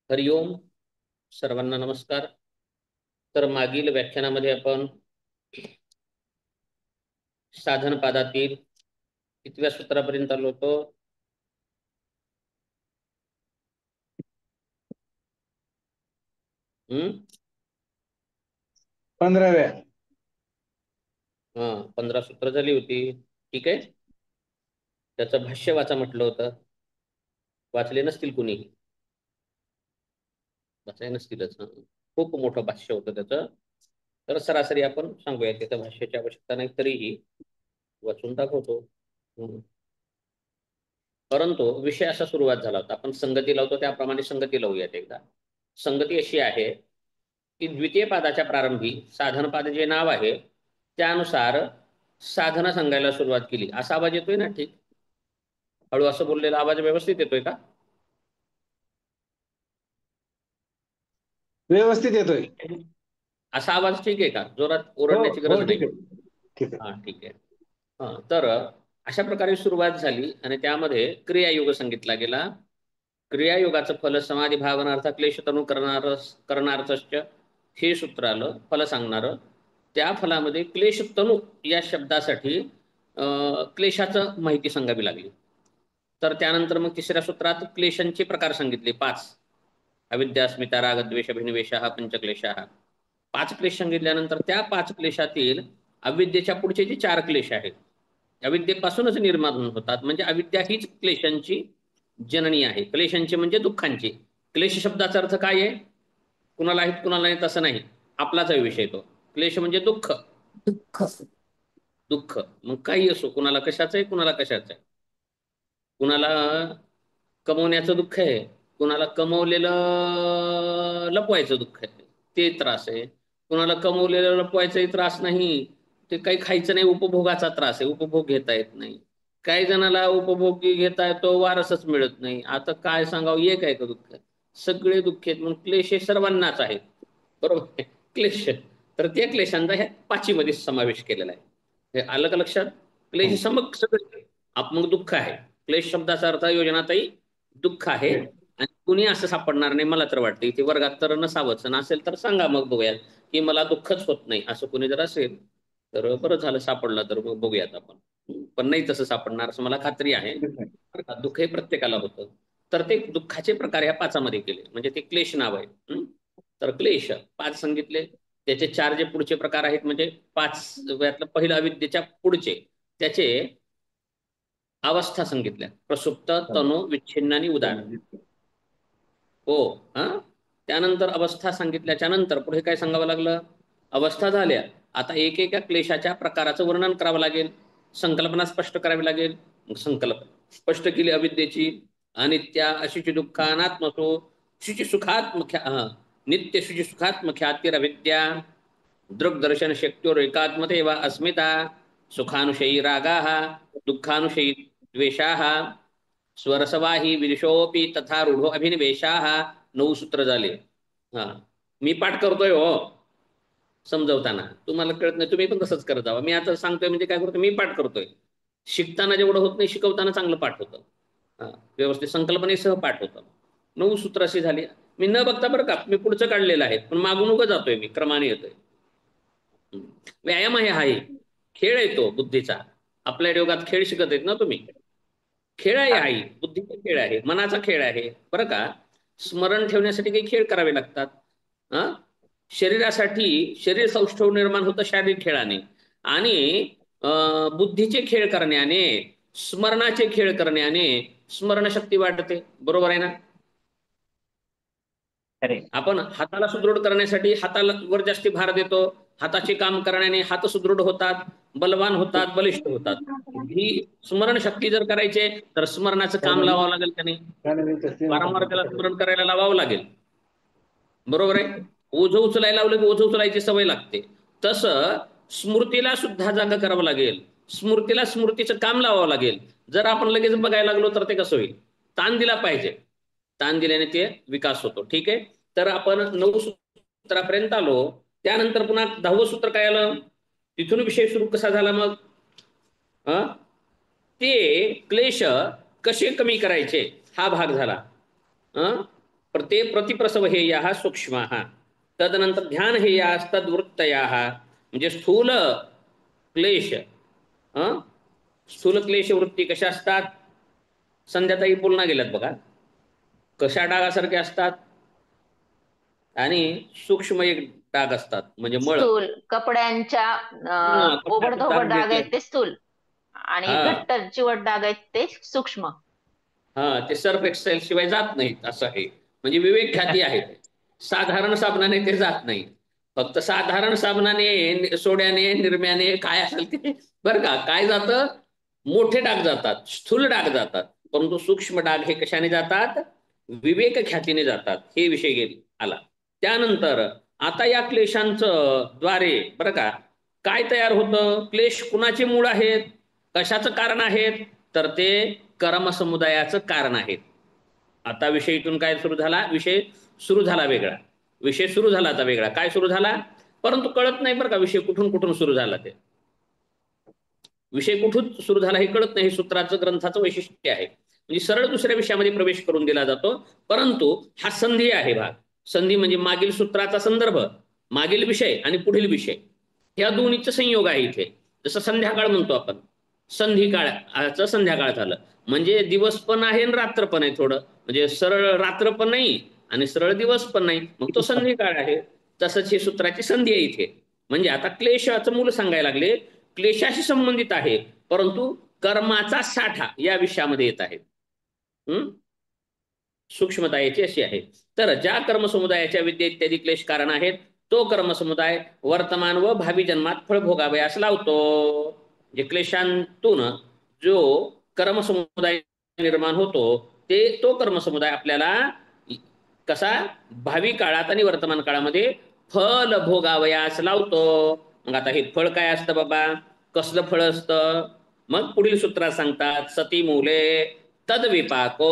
हरिओम. सर्वांना नमस्कार. तर मागील व्याख्यानामध्ये आपण साधन पादातील कितव्या सूत्रापर्यंत आलो होतो? हम्म 15व्या. 15 सूत्र झाली होती. ठीक आहे. त्याचं भाष्य वाचा म्हटलं होतं. वाचले नसतील कुणी? वाचले नसतीलच. खूप मोठं भाष्य होतं त्याचं. तर सरासरी आपण सांगूया, त्याच्या भाष्याची आवश्यकता नाही तरीही वाचून दाखवतो. परंतु विषय असा सुरुवात झाला होता. आपण संगती लावतो त्याप्रमाणे संगती लावूयात एकदा. संगती अशी आहे की द्वितीय पादाच्या प्रारंभी साधनपाद जे नाव आहे त्यानुसार साधना सांगायला सुरुवात केली. असा आवाज येतोय ना? ठीक. हळू असं बोललेला आवाज व्यवस्थित येतोय का? व्यवस्थित येतोय. असा आवाज ठीक आहे का? जोरात हो ओरडण्याची हो, गरज ठीक नाही. आहे, ठीक आहे. हा, ठीक आहे. तर अशा प्रकारे सुरुवात झाली आणि त्यामध्ये क्रियायोग सांगितला गेला. क्रियायोगाचं फल समाधी भावनार्थ क्लेश तनु करणारच हे सूत्र आलं फल सांगणारं. त्या फलामध्ये क्लेश तनु या शब्दासाठी क्लेशाचं माहिती सांगावी लागली. तर त्यानंतर मग तिसऱ्या सूत्रात क्लेशांचे प्रकार सांगितले 5. अविद्या, अस्मिता, राग, द्वेष, अभिनिवेश हा पंचक्लेश. 5 क्लेश सांगितल्यानंतर त्या 5 क्लेशातील अविद्येच्या पुढचे जे 4 क्लेश आहेत अविद्येपासूनच निर्माण होतात. म्हणजे अविद्या हीच क्लेशांची जननी आहे. क्लेशांची म्हणजे दुःखांची. क्लेश शब्दाचा अर्थ काय आहे? कुणाला आहेत कुणाला नाही तसं नाही, आपलाच आहे विषय तो. क्लेश म्हणजे दुःख. दुःख. दुःख मग काही असो, कुणाला कशाचं आहे कुणाला कशाचं आहे. कुणाला कमवण्याचं दुःख आहे, कुणाला कमवलेलं लपवायचं दुःख आहे, ते त्रास आहे. कुणाला कमवलेलं लपवायचाही त्रास नाही, ते काही खायचं नाही, उपभोगाचा त्रास आहे, उपभोग घेता येत नाही. काही जणाला उपभोग घेता येतो, वारसच मिळत नाही. आता काय सांगावं, एक आहे का दुःख? सगळे दुःख आहेत. म्हणून क्लेश हे सर्वांनाच आहेत, बरोबर आहे? क्लेश तर त्या क्लेशांचा ह्या पाचीमध्ये समावेश केलेला आहे. हे आलं का लक्षात? क्लेश समग सगळं मग दुःख आहे. क्लेश शब्दाचा अर्थ योजनाताई दुःख आहे. आणि कुणी असं सापडणार नाही मला तर वाटतं इथे वर्गात, तर नसावंच. असेल तर सांगा, मग बघूयात की मला दुःखच होत नाही असं कुणी जर असेल तर बरं झालं, सापडलं तर मग बघूयात आपण. पण नाही तसं सापडणार असं मला खात्री आहे. दुःख हे प्रत्येकाला होतं. तर ते दुःखाचे प्रकार ह्या 5मध्ये केले, म्हणजे ते क्लेश नाव आहे. तर क्लेश 5 सांगितले. त्याचे 4 जे पुढचे प्रकार आहेत, म्हणजे 5 व्यातलं पहिलं अविद्येच्या पुढचे त्याचे अवस्था सांगितल्या. प्रसुप्त, तनु, विच्छिन्न आणि उदार. हो. हा. त्यानंतर अवस्था सांगितल्याच्या नंतर पुढे काय सांगावं लागलं? अवस्था झाल्या, आता एकेका क्लेशाच्या प्रकाराचं वर्णन करावं लागेल, संकल्पना स्पष्ट करावी लागेल. मग संकल्पना स्पष्ट केली अविद्येची. अनित्या, अशुची, दुःख, अनात्मतो, शुची सुखात्मख्या नित्य शुची सुखात्मख्यातिरविद्या, दृग्दर्शन शक्त्योर एकात्मते वा अस्मिता, सुखानुशयी रागाः, दुःखानुशयी द्वेषाः, स्वरसवाही विदुषोपी तथा रूढो अभिनिवेशाः. 9 सूत्र झाले. हा, मी पाठ करतोय हो समजवताना, तुम्हाला कळत नाही तुम्ही पण तसंच करत जावा. मी आता सांगतोय म्हणजे काय करतोय, मी पाठ करतोय. शिकताना जेवढं होत नाही, शिकवताना चांगलं पाठ होतं. व्यवस्थित संकल्पनेसह पाठ होतं. 9 सूत्र अशी झाली. मी न बघता बरं का, मी पुढचं काढलेलं आहे, पण मागून उगं जातोय, मी क्रमाने येतोय. व्यायाम आहे, हा एक खेळ आहे तो बुद्धीचा. आपल्या योगात खेळ शिकत आहेत ना तुम्ही. खेळ आहे, आई बुद्धीचा खेळ आहे, मनाचा खेळ आहे बरं का. स्मरण ठेवण्यासाठी काही खेळ करावे लागतात. हा, शरीरासाठी शरीर सौष्ठव निर्माण होतं शारीरिक खेळाने, आणि बुद्धीचे खेळ करण्याने, स्मरणाचे खेळ करण्याने स्मरणशक्ती वाढते. बरोबर आहे ना? आपण हाताला सुदृढ करण्यासाठी हाताला वर जास्ती भार देतो. हाताचे काम करण्याने हात सुदृढ होतात, बलवान होतात, बलिष्ठ होतात. ही स्मरणशक्ती जर करायचे तर स्मरणाचं काम लावावं लागेल का नाही? वारंवार त्याला स्मरण करायला लावावं लागेल. बरोबर आहे? ओझं उचलायला लावलं की ओझं उचलायची सवय लागते. तसं स्मृतीला सुद्धा जागा करावं लागेल. स्मृतीला स्मृतीचं काम लावावं लागेल. जर आपण लगेच बघायला लागलो तर ते कसं होईल? ताण दिला पाहिजे. ताण दिल्याने ते विकास होतो. ठीक आहे. तर आपण 9 सूत्रापर्यंत आलो. त्यानंतर पुन्हा 10वं सूत्र काय आलं? तिथून विषय सुरू कसा झाला मग? ते क्लेश कसे कमी करायचे हा भाग झाला. प्रतिप्रसव हेया सूक्ष्म तदनंतर ध्यान हेयास्तद्वृत्तया म्हणजे स्थूल क्लेश स्थूल क्लेश वृत्ती कशा असतात? संध्याताई पुन्हा गेल्यात बघा, कशा डागासारखे असतात आणि सूक्ष्म एक डाग असतात म्हणजे मळ. स्थूल कपड्यांच्या कपड्याचा ओबडधोबड डाग डाग आहेत घेतला. ते स्थूल, आणि हा घट्ट चिवट डाग आहेत ते सूक्ष्म. ते सर्फ एक्सेल शिवाय जात नाहीत असं आहे. म्हणजे विवेक ख्याती आहेत. साधारण साबणाने ते जात नाही. फक्त साधारण साबणाने, सोड्याने, निरम्याने काय असेल ते बरं का, काय जातं? मोठे डाग जातात, स्थूल डाग जातात. परंतु सूक्ष्म डाग हे कशाने जातात? विवेक ख्यातीने जातात. हे विषय गेले आला. त्यानंतर आता या क्लेशांचं द्वारे बरं का काय तयार होतं? क्लेश कुणाचे मूळ आहेत, कशाचं कारण आहेत? तर ते कर्मसमुदायाचं कारण आहेत. आता विषय इथून काय सुरू झाला? विषय सुरू झाला वेगळा. विषय सुरू झाला आता वेगळा. काय सुरू झाला? परंतु कळत नाही बरं का विषय कुठून कुठून सुरू झाला. ते विषय कुठून सुरू झाला हे कळत नाही. हे सूत्राचं, ग्रंथाचं वैशिष्ट्य आहे. म्हणजे सरळ दुसऱ्या विषयामध्ये प्रवेश करून दिला जातो. परंतु हा संधी आहे भाग. संधी म्हणजे मागील सूत्राचा संदर्भ, मागील विषय आणि पुढील विषय, ह्या दोन्हीचा संयोग आहे इथे. जसं संध्याकाळ म्हणतो आपण, संधिकाळाचं संध्याकाळ झालं म्हणजे दिवस पण आहे आणि रात्र पण आहे. थोडं म्हणजे सरळ रात्र पण नाही आणि सरळ दिवस पण नाही, मग तो संधिकाळ आहे. तसंच ही सूत्राची संधी आहे इथे. म्हणजे आता क्लेशाचं मूल सांगायला लागले, क्लेशाशी संबंधित आहे परंतु कर्माचा साठा या विषयामध्ये येत आहे. सूक्ष्मता याची अशी आहे. तर ज्या कर्मसमुदायाच्या विद्या इत्यादी क्लेश कारण आहेत, तो कर्मसमुदाय वर्तमान व भावी जन्मात फळ भोगावयास लावतो. जे क्लेशांतून जो कर्मसमुदाय निर्माण होतो, तो कर्मसमुदाय आपल्याला कसा भावी काळात आणि वर्तमान काळामध्ये फल भोगावयास लावतो. मग आता हे फळ काय असतं बाबा? कसलं फळ असतं? मग पुढील सूत्रात सांगतात, सती मूले तद्विपाको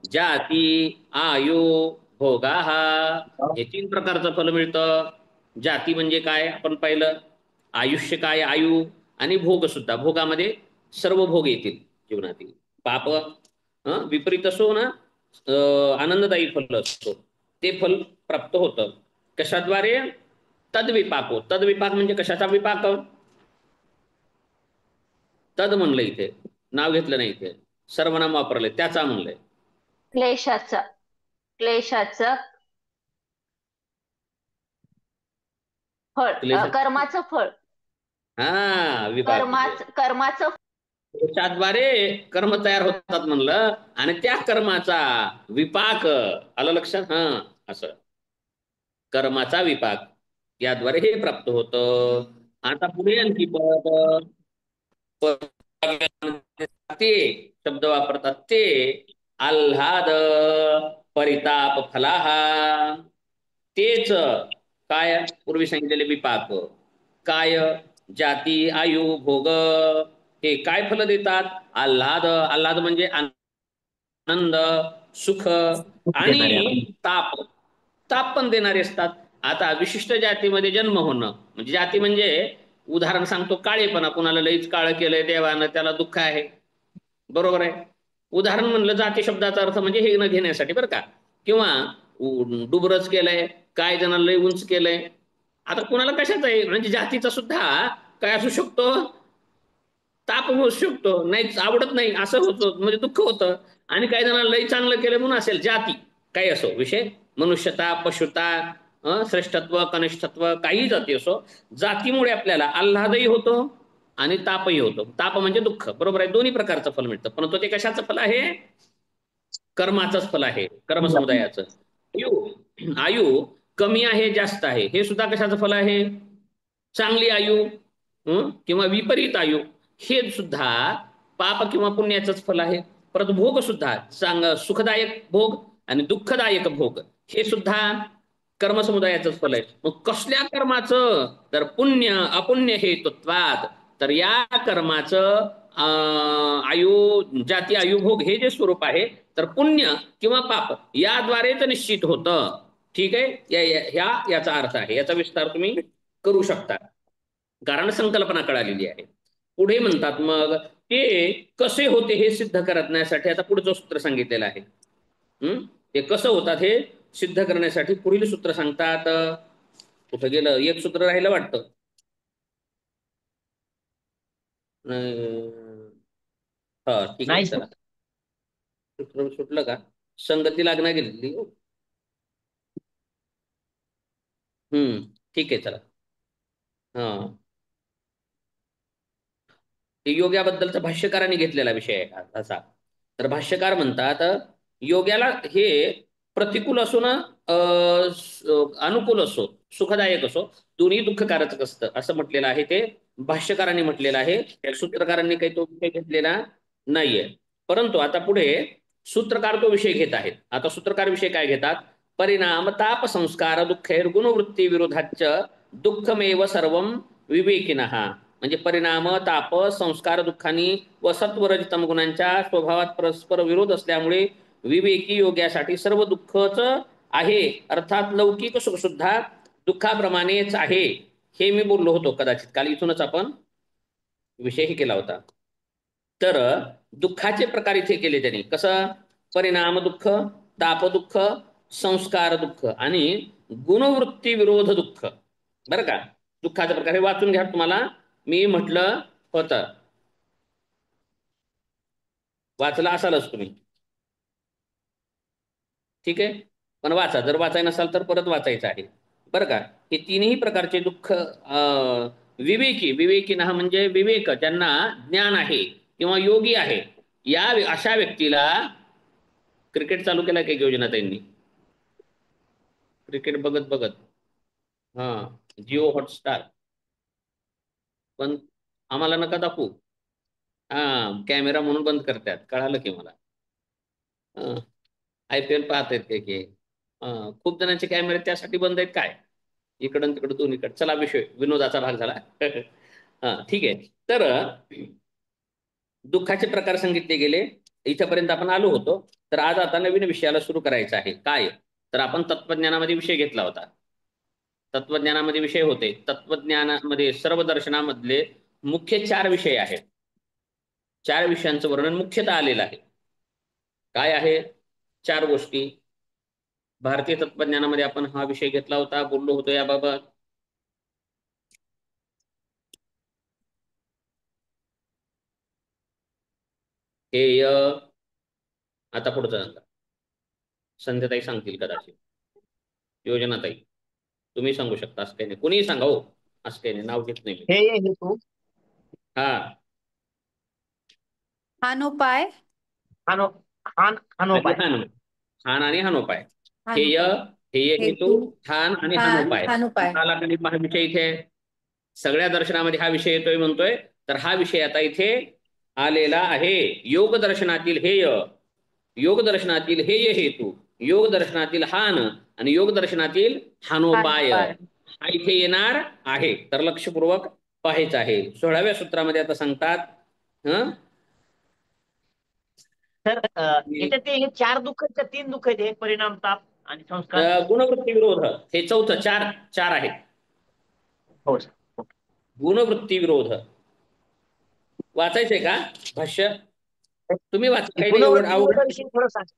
जाती आयु भोगा. हे 3 प्रकारचं फल मिळतं. जाती म्हणजे काय आपण पाहिलं, आयुष्य काय, आयु आणि भोग सुद्धा. भोगामध्ये सर्व भोग येतील जीवनातील. पाप विपरीत असो ना, आनंददायी फल असतो, ते फल प्राप्त होतं. कशाद्वारे? तद्विपाको. तद्विपाक म्हणजे कशाचा विपाक? तद म्हणलं इथे, नाव घेतलं नाही इथे, सर्वनाम वापरलंय, त्याचा म्हणलंय. क्लेशाचं क्लेशाचं फळ, कर्माचं फळ. विपाक म्हणजे कर्माचं त्याद्वारे कर्म तयार होतात म्हणलं, आणि त्या कर्माचा विपाक. आलं लक्षात? असं कर्माचा विपाक याद्वारे हे प्राप्त होतं. आता पुढे आणखी ते शब्द वापरतात, ते आल्हाद परिताप फलाहा. तेच काय पूर्वी सांगितलेले विपाक, काय जाती आयु भोग, हे काय फल देतात? आल्हाद. आल्हाद म्हणजे आनंद, सुख आणि ताप. ताप पण देणारे असतात. आता विशिष्ट जातीमध्ये जन्म होणं म्हणजे, जाती म्हणजे उदाहरण सांगतो, काळेपणा. कुणाला लईच काळ केलंय देवानं, त्याला दुःख आहे. बरोबर आहे. उदाहरण म्हणलं जाती शब्दाचा अर्थ म्हणजे हे न घेण्यासाठी बरं का. किंवा डुबरच केलंय, काय जणांना लय उंच केलंय. आता कुणाला कशाचं आहे म्हणजे जातीचा सुद्धा काय असू शकतो, ताप होऊ शकतो, नाहीच आवडत नाही असं होतं म्हणजे दुःख होतं. आणि काही जणांना लय चांगलं केलं म्हणून असेल. जाती काही असो विषय, मनुष्यता, पशुता, श्रेष्ठत्व, कनिष्ठत्व, काही जाती असो, जातीमुळे आपल्याला आल्हादही होतो आणि तापही होतो. ताप म्हणजे दुःख, बरोबर आहे. दोन्ही प्रकारचं फल मिळतं. परंतु ते कशाचं फल आहे? कर्माचंच फल आहे, कर्मसमुदायाचं. आयु कमी आहे जास्त आहे, हे सुद्धा कशाचं फल आहे? चांगली आयु किंवा विपरीत आयु, हे सुद्धा पाप किंवा पुण्याचंच फल आहे. परत भोग सुद्धा सुखदायक भोग आणि दुःखदायक भोग, हे सुद्धा कर्मसमुदायाचंच फल आहे. मग कसल्या कर्माचं? तर पुण्य अपुण्य हेतुत्वात. तर या कर्माचं आयु जाती आयु भोग हे जे स्वरूप आहे, तर पुण्य किंवा पाप याद्वारेच निश्चित होतं. ठीक आहे. याचा अर्थ आहे. याचा विस्तार तुम्ही करू शकता, कारण संकल्पना कळालेली आहे. पुढे म्हणतात मग ते कसे होते हे सिद्ध करण्यासाठी आता पुढचं सूत्र सांगितलेलं आहे. ते कसं होतात हे सिद्ध करण्यासाठी पुढील सूत्र सांगतात. कुठं गेलं? एक सूत्र राहिलं वाटतं. हा ठीक आहे, नाही चला. सर. सूत्र सुटलं का? संगती लागणार गेली. ठीक आहे, चला. हा, योग्याबद्दलचा भाष्यकारांनी घेतलेला विषय आहे हा असा. तर भाष्यकार म्हणतात योग्याला हे प्रतिकूल असो ना अनुकूल असो, सुखदायक असो, दोन्ही दुःखकारक असतं असं म्हटलेलं आहे. ते भाष्यकारांनी म्हटलेलं आहे. सूत्रकारांनी काही तो विषय घेतलेला नाहीये. परंतु आता पुढे सूत्रकार तो विषय घेत आहेत. आता सूत्रकार विषय काय घेतात? परिणाम ताप संस्कार दुःखैर गुणवृत्ती विरोधाच्च दुःखमेव सर्वं विवेकिनः. म्हणजे परिणाम ताप संस्कार दुःखानी व सत्वरजतम गुणांच्या स्वभावात परस्पर विरोध असल्यामुळे विवेकी योग्यासाठी सर्व दुःखच आहे. अर्थात लौकिक सुख सुद्धा दुःखाप्रमाणेच आहे. हे मी बोललो होतो कदाचित काल. इथूनच आपण विषयही केला होता. तर दुःखाचे प्रकार इथे केले त्यांनी. कसं? परिणाम दुःख, ताप दुःख, संस्कार दुःख आणि गुणवृत्ती विरोध दुःख. बरं का? दुःखाचे प्रकार हे वाचून घ्या. तुम्हाला मी म्हटलं होतं, वाचला असालच तुम्ही. ठीक आहे, पण वाचा. जर वाचाय नसाल तर परत वाचायचं आहे. बरं का? हे तीनही प्रकारचे दुःख विवेकी, विवेकी ना म्हणजे विवेक, ज्यांना ज्ञान आहे किंवा योगी आहे, या अशा व्यक्तीला. क्रिकेट चालू केला काही योजना त्यांनी, क्रिकेट बघत बघत. हा, जिओ हॉटस्टार. पण आम्हाला नका दाखवू. हा, कॅमेरा म्हणून बंद करतात, कळालं की मला. IPL पाहत आहेत काय की. खूप जणांचे कॅमेरे त्यासाठी बंद आहेत काय, इकडं तिकडं दोन्हीकडे. चला, विषय विनोदाचा भाग झाला. हा, ठीक आहे. तर दुःखाचे प्रकार सांगितले गेले. इथपर्यंत आपण आलो होतो. तर आज आता नवीन विषयाला सुरू करायचं आहे. काय? तर आपण तत्वज्ञानामध्ये विषय घेतला होता. तत्वज्ञानामध्ये विषय होते. तत्वज्ञानामध्ये सर्व दर्शनामधले मुख्य 4 विषय आहेत. 4 विषयांचं वर्णन मुख्यतः आलेलं आहे. काय आहे 4 गोष्टी? भारतीय तत्वज्ञानामध्ये आपण हा विषय घेतला होता, बोललो होतो याबाबत. हेय, आता पुढचं संध्याताई सांगतील कदाचित, योजनाताई तुम्ही सांगू शकता, असं काही नाही. कुणीही सांगा हो, असं काही नाही, नाव घेत नाही मी. हे हेतू, हा, हानोपाय, हानो हान हानोपाय, हान, हान आणि हानोपाय. हान हेय, हेय हेतू, हेतू, हान आणि हान, हानोपाय. हानोपाय. आला का नाही पहा विषय इथे. सगळ्या दर्शनामध्ये हा विषय येतोय म्हणतोय. तर हा विषय आता इथे आलेला आहे. योग दर्शनातील हेय, योग दर्शनातील हेय हेतू, योग दर्शनातील हान आणि योग दर्शनातील हानोपाय, हानोपाय. हा इथे येणार आहे. तर लक्षपूर्वक पाहायचं आहे. 16व्या सूत्रामध्ये आता सांगतात. हं, तर याच्यात ते 4 दुःख, 3 दुःख आहेत. परिणाम, ताप आणि संस्कार. गुणवृत्ती विरोध हे चौथं. 4 आहेत. हो सर. गुणवृत्ती विरोध वाचायचंय का भाष्य? तुम्ही वाचा, काही नाही एवढं गुणवृत्ती अवघड. विरोधाविषयी थोडं सांगा.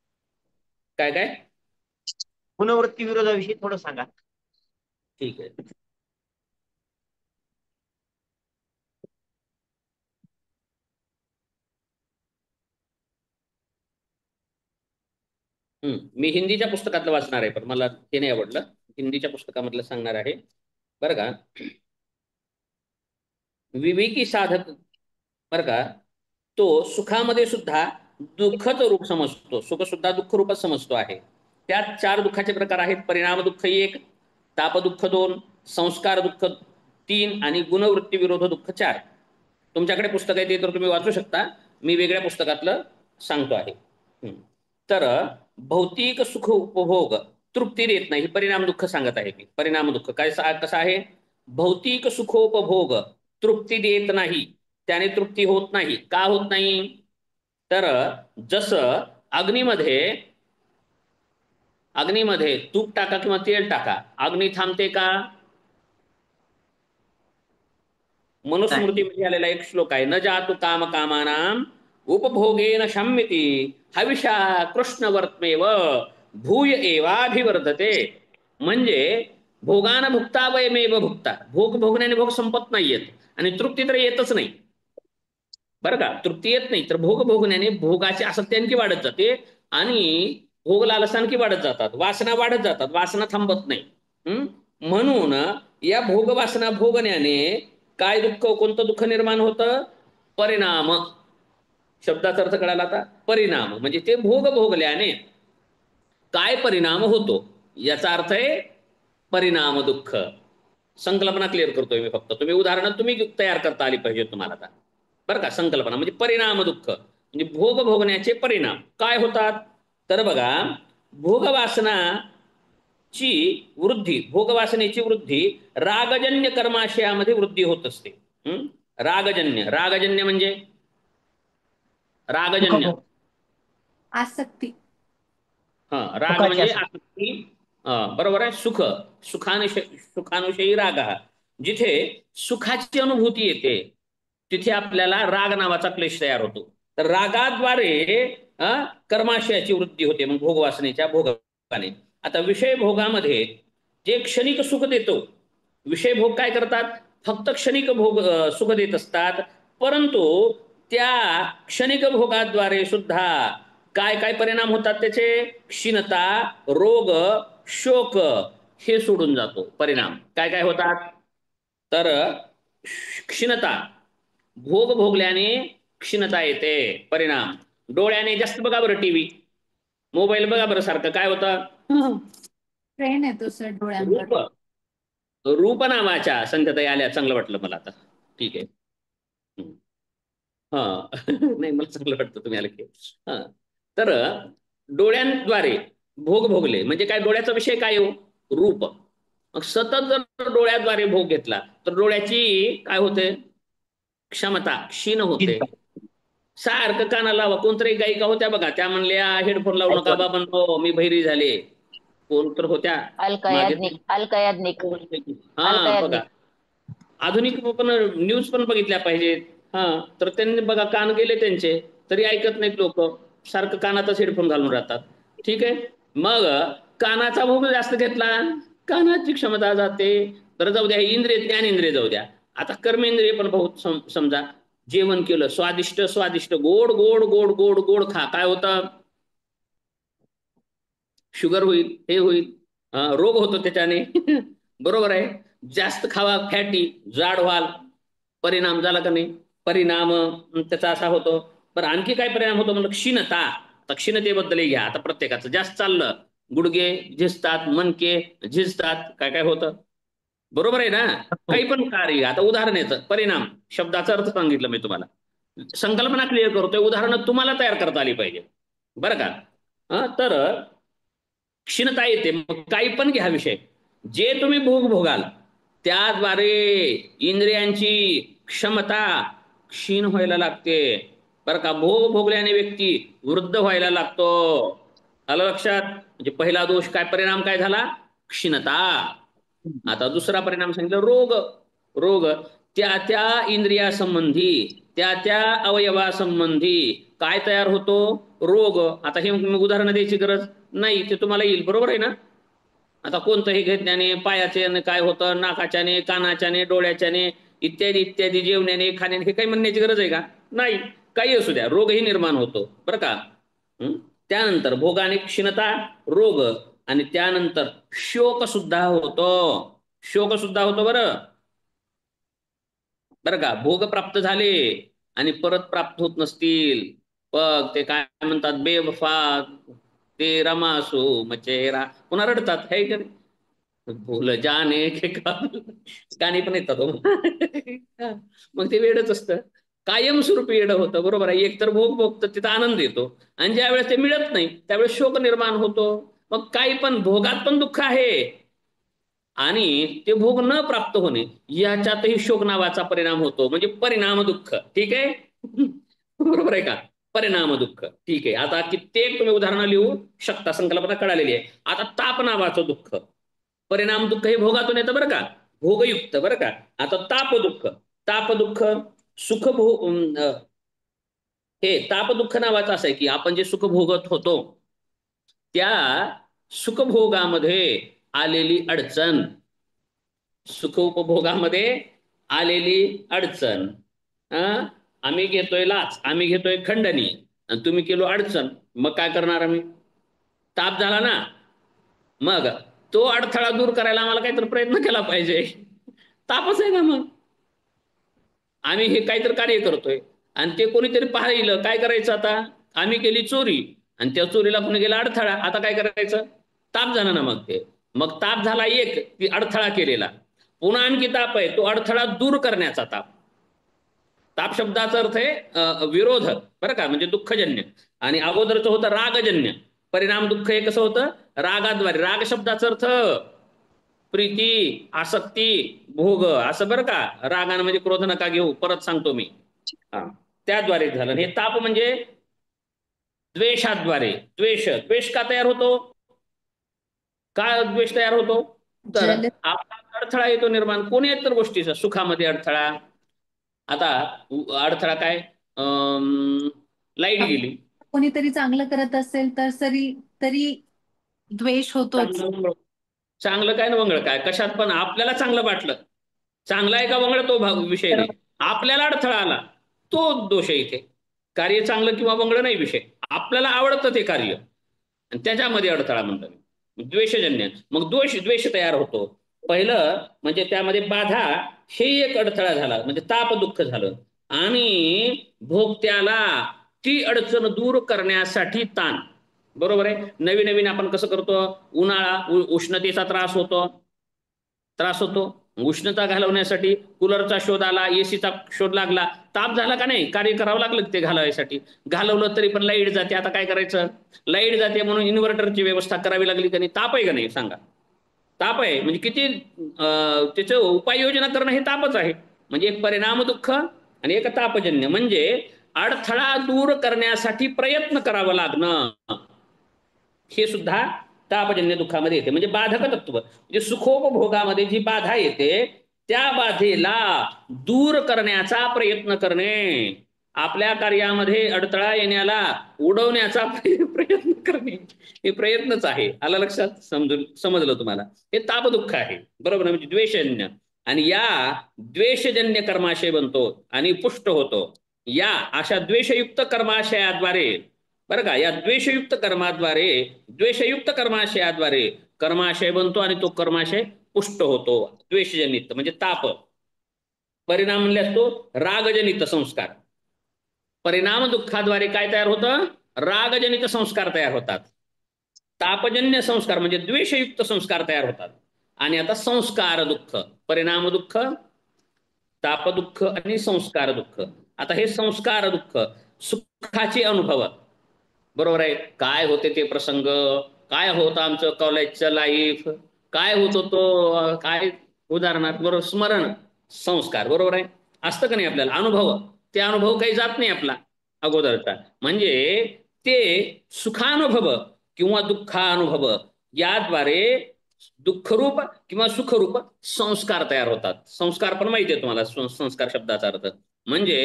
काय काय? गुणवृत्ती विरोधाविषयी थोडं सांगा. ठीक आहे. मी हिंदीच्या पुस्तकातलं वाचणार आहे, पण मला ते नाही आवडलं. हिंदीच्या पुस्तकामधलं सांगणार आहे, बरं का. विवेकी साधक, बरं का, तो सुखामध्ये सुद्धा दुःखच रूप समजतो. सुख सुद्धा दुःख रूपच समजतो आहे. त्यात 4 दुःखाचे प्रकार आहेत. परिणाम दुःख 1, ताप दुःख 2, संस्कार दुःख 3 आणि गुणवृत्ती विरोध दुःख 4. तुमच्याकडे पुस्तक आहे ते तर तुम्ही वाचू शकता. मी वेगळ्या पुस्तकातलं सांगतो आहे. तर भौतिक सुख उपभोग तृप्ती देत नाही, परिणाम दुःख सांगत आहे मी. परिणाम दुःख काय कसं आहे? भौतिक सुखोपभोग तृप्ती देत नाही, त्याने तृप्ती होत नाही. का होत नाही? तर जसं अग्नीमध्ये, अग्नीमध्ये तूप टाका किंवा तेल टाका, अग्नी थांबते का? मनुस्मृतीमध्ये आलेला एक श्लोक आहे, न जातु काम कामानाम उपभोगेन शम्यती हविषा कृष्णवर्त्मेव भूय एवाभिवर्धते, म्हणजे भोगान भुक्ता वयमेव भुक्ता, भोग भोगण्याने भोग संपत नाहीयेत आणि तृप्ती तर येतच नाही, बरं का. तृप्ती येत नाही तर भोग भोगण्याने भोगाची आसक्ती आणखी वाढत जाते आणि भोग लालसा आणखी वाढत जातात, वासना वाढत जातात, वासना थांबत नाही. हं? म्हणून या भोग वासना भोगण्याने काय दुःख, कोणतं दुःख निर्माण होतं? परिणाम. शब्दाचा अर्थ कळाला आता? परिणाम म्हणजे ते भोग भोगल्याने काय परिणाम होतो याचा अर्थ आहे परिणाम दुःख. संकल्पना क्लिअर करतोय मी फक्त, तुम्ही उदाहरणं तुम्ही तयार करता आली पाहिजे तुम्हाला आता, बरं का. संकल्पना म्हणजे परिणाम दुःख म्हणजे भोग भोगण्याचे परिणाम काय होतात. तर बघा, भोगवासनाची वृद्धी, भोगवासनेची वृद्धी रागजन्य कर्माशयामध्ये वृद्धी होत असते. रागजन्य, रागजन्य म्हणजे रागजन्य, आसक्ती. हा, राग सुखाची म्हणजे आसक्ती. आसक्ती. बरोबर आहे. सुख, सुखानुषयी राग, जिथे सुखाची अनुभूती येते तिथे आपल्याला राग नावाचा क्लेश तयार होतो. तर रागाद्वारे कर्माशयाची वृद्धी होते, मग भोगवासनेच्या भोगाने. आता विषय भोगामध्ये जे क्षणिक सुख देतो, विषय भोग काय करतात? फक्त क्षणिक भोग सुख देत असतात, परंतु त्या क्षणिक भोगाद्वारे सुद्धा काय काय परिणाम होतात त्याचे? क्षीणता, रोग, शोक हे सोडून जातो परिणाम. काय काय होतात? तर क्षीणता, भोग भोगल्याने क्षीणता येते, परिणाम. डोळ्याने जास्त बघा बरं टीव्ही, मोबाईल बघा बरं सारखं, काय होतं? ट्रेन येतो सर डोळ्यांवर. रूप, रूप नावाच्या संध्याताई आल्या, चांगलं वाटलं मला आता. ठीक आहे. हा नाही मला चांगलं वाटतं तुम्ही आलं की. हा, तर डोळ्यांद्वारे भोग भोगले म्हणजे काय? डोळ्याचा विषय काय हो? रूप. मग सतत जर डोळ्याद्वारे भोग घेतला तर डोळ्याची काय होते? क्षमता क्षीण होते. चिंता. सारखं कानाला लावा. कोणतरी गायिका होत्या बघा, त्या म्हणल्या हेडफोन लावू नका ऐकवा. बाबांनो, मी बहिरी झाले. कोण तर होत्या अलका मागे. याज्ञिक, अलका याज्ञिक, अलका हा बघा, याज्ञिक. आधुनिक पण न्यूज पण बघितल्या पाहिजेत. हा, तर त्यांनी बघा कान गेले त्यांचे तरी ऐकत नाहीत लोक, सारखं कानातच हेडफोन घालून राहतात. ठीक आहे. मग कानाचा भोग जास्त घेतला, कानाची क्षमता जाते. तर जाऊ द्या, इंद्रिय, ज्ञानेंद्रिय जाऊ द्या, आता कर्मेंद्रिय पण बहुत समजा जेवण केलं, स्वादिष्ट स्वादिष्ट, गोड गोड गोड गोड गोड खा, काय होतं? शुगर होईल, हे होईल, रोग होतो त्याच्याने. बरोबर आहे. जास्त खावा, फॅटी, जाड व्हाल, परिणाम झाला का नाही? परिणाम त्याचा असा होतो. पण आणखी काय परिणाम होतो म्हणजे क्षीणता. तर क्षीणतेबद्दलही घ्या. आता प्रत्येकाचं जास्त चाललं, गुडघे झिजतात, मणके झिजतात, काय काय होतं? बरोबर आहे ना? काही पण कार्य, आता उदाहरण येतं, परिणाम शब्दाचा अर्थ सांगितलं मी तुम्हाला, संकल्पना क्लिअर करतोय, उदाहरणं तुम्हाला तयार करता आली पाहिजे, बरं का. तर क्षीणता येते, मग काही पण घ्या विषय, जे तुम्ही भोग भोगाल त्याद्वारे इंद्रियांची क्षमता क्षीण व्हायला लागते, बरं का. भोग भोगल्याने व्यक्ती वृद्ध व्हायला लागतो. आलं लक्षात? म्हणजे पहिला दोष काय, परिणाम काय झाला? क्षीणता. आता दुसरा परिणाम सांगितलं, रोग. रोग त्या त्या इंद्रियासंबंधी, त्या त्या अवयवासंबंधी काय तयार होतो? रोग. आता हे उदाहरण द्यायची गरज नाही, ते तुम्हाला येईल, बरोबर आहे ना? आता कोणतंही घेतल्याने पायाचे काय होतं, नाकाच्याने, कानाच्याने, डोळ्याच्याने इत्यादी इत्यादी, जेवण्याने, खाण्याने, हे काही म्हणण्याची गरज आहे का? नाही. काही असू द्या, रोगही निर्माण होतो, बरं का. त्यानंतर भोगाने क्षीणता, रोग, आणि त्यानंतर शोक सुद्धा होतो. शोक सुद्धा होतो बरं, बरं का. भोग प्राप्त झाले आणि परत प्राप्त होत नसतील, बघ ते काय म्हणतात, बेवफा तेरा मासूम चेहरा, पुन्हा रडतात, है का नाही? भूल जाने के गाणी पण येतात हो. मग ते वेडच असतं, कायमस्वरूपी वेड होतं, बरोबर आहे. एकतर भोग भोगतं तिथं आनंद येतो, आणि ज्या वेळेस ते मिळत नाही त्यावेळेस शोक निर्माण होतो. मग काही पण, भोगात पण दुःख आहे आणि ते भोग न प्राप्त होणे याच्यातही शोक नावाचा परिणाम होतो, म्हणजे परिणाम दुःख. ठीक आहे. बरोबर आहे का? परिणाम दुःख. ठीक आहे. आता कित्येक तुम्ही उदाहरणं लिहू शकता, संकल्पना कळालेली आहे. आता ताप नावाचं दुःख, परिणाम दुःख हे भोगातून येतं बरं का, भोगयुक्त, बरं का. आता ताप दुःख, ताप दुःख, सुख हे ताप दुःख नावाचं असं आहे की आपण जे सुख भोगत होतो त्या सुखभोगामध्ये आलेली अडचण, सुखोपभोगामध्ये आलेली अडचण. आम्ही घेतोय लाच, आम्ही घेतोय खंडणी आणि तुम्ही केलो अडचण, मग काय करणार आम्ही? ताप झाला ना. मग तो अडथळा दूर करायला आम्हाला काहीतरी प्रयत्न केला पाहिजे. तापच आहे ना. मग आम्ही हे काहीतरी कार्य करतोय आणि ते कोणीतरी पाहिलं, काय करायचं आता? आम्ही केली चोरी आणि त्या चोरीला कोणी गेला अडथळा, आता काय करायचं? ताप झाला ना. मग ते मग ताप झाला एक, ती अडथळा केलेला. पुन्हा आणखी ताप आहे, तो अडथळा दूर करण्याचा ताप. ताप शब्दाचा अर्थ आहे विरोध, बरं का, म्हणजे दुःखजन्य. आणि अगोदरचं होतं रागजन्य. परिणाम दुःख हे कसं होतं? रागाद्वारे. राग शब्दाचा अर्थ प्रीती, आसक्ती, भोग असं, बरं का. रागानं म्हणजे क्रोध नका घेऊ, परत सांगतो मी. त्याद्वारे झालं. हे ताप म्हणजे द्वेषाद्वारे. द्वेष, द्वेष का तयार होतो? का द्वेष तयार होतो? तर जल आपला अडथळा येतो निर्माण कोणी तर गोष्टीचा. सुखामध्ये अडथळा. आता अडथळा काय? लाईट गेली. कोणीतरी चांगलं करत असेल तर तरी तरी द्वेष होतोच. चांगलं काय ना वंगळ काय, कशात पण आपल्याला चांगलं वाटलं. चांगला आहे का वंगळ तो विषय नाही. आपल्याला अडथळा आला तो दोष आहे इथे. कार्य चांगलं किंवा वंगळ नाही विषय. आपल्याला आवडतं ते कार्य आणि त्याच्यामध्ये अडथळा म्हणतो मी. द्वेषजन्य. मग द्वेष तयार होतो. पहिलं म्हणजे त्यामध्ये बाधा, हे एक अडथळा झाला, म्हणजे ताप दुःख झालं. आणि भोगत्याला ती अडचण दूर करण्यासाठी ताण. बरोबर आहे. नवीन नवीन आपण कसं करतो? उन्हाळा, उष्णतेचा त्रास होतो. उष्णता घालवण्यासाठी कूलरचा शोध आला, एसीचा शोध लागला. ताप झाला का नाही? कार्य करावं लागलं ते घालवायसाठी. घालवलं तरी पण लाईट जाते. आता काय करायचं? लाईट जाते म्हणून इन्व्हर्टरची व्यवस्था करावी लागली का नाही? ताप आहे का नाही? सांगा. ताप आहे. म्हणजे किती त्याचं उपाययोजना करणं हे तापच आहे. म्हणजे एक परिणाम दुःख आणि एक तापजन्य. म्हणजे अडथळा दूर करण्यासाठी प्रयत्न करावं लागणं, हे सुद्धा तापजन्य दुःखामध्ये येते. म्हणजे बाधक तत्व. म्हणजे सुखोपभोगामध्ये जी बाधा येते त्या बाधेला दूर करण्याचा प्रयत्न करणे, आपल्या कार्यामध्ये अडथळा येण्याला उडवण्याचा प्रयत्न करणे, हे प्रयत्नच आहे. आला लक्षात? समजलं तुम्हाला? हे तापदुःख आहे. बरोबर. म्हणजे द्वेषजन्य. आणि या द्वेषजन्य कर्माशय बनतो आणि पुष्ट होतो. या अशा द्वेषयुक्त कर्माशयाद्वारे, बरं का, या द्वेषयुक्त कर्माशयाद्वारे कर्माशय बनतो आणि तो कर्माशय पुष्ट होतो. द्वेषजनित म्हणजे ताप. परिणाम म्हणले असतो रागजनित संस्कार. परिणाम दुःखाद्वारे काय तयार होतं? रागजनित संस्कार तयार होतात. तापजन्य संस्कार म्हणजे द्वेषयुक्त संस्कार तयार होतात. आणि आता संस्कार दुःख, परिणाम दुःख, ताप दुःख आणि संस्कार दुःख. आता हे संस्कार दुःख, सुखाचे अनुभव. बरोबर आहे. काय होते ते प्रसंग, काय होतं आमचं कॉलेजचं लाईफ, काय होतो तो, काय उदाहरणार्थ, बरोबर, स्मरण संस्कार. बरोबर आहे. असतं का नाही आपल्याला अनुभव? ते अनुभव काही जात नाही आपला अगोदरचा. म्हणजे ते सुखानुभव किंवा दुःखानुभव याद्वारे दुःखरूप किंवा सुखरूप संस्कार तयार होतात. संस्कार पण माहिती आहे तुम्हाला, संस्कार शब्दाचा अर्थ म्हणजे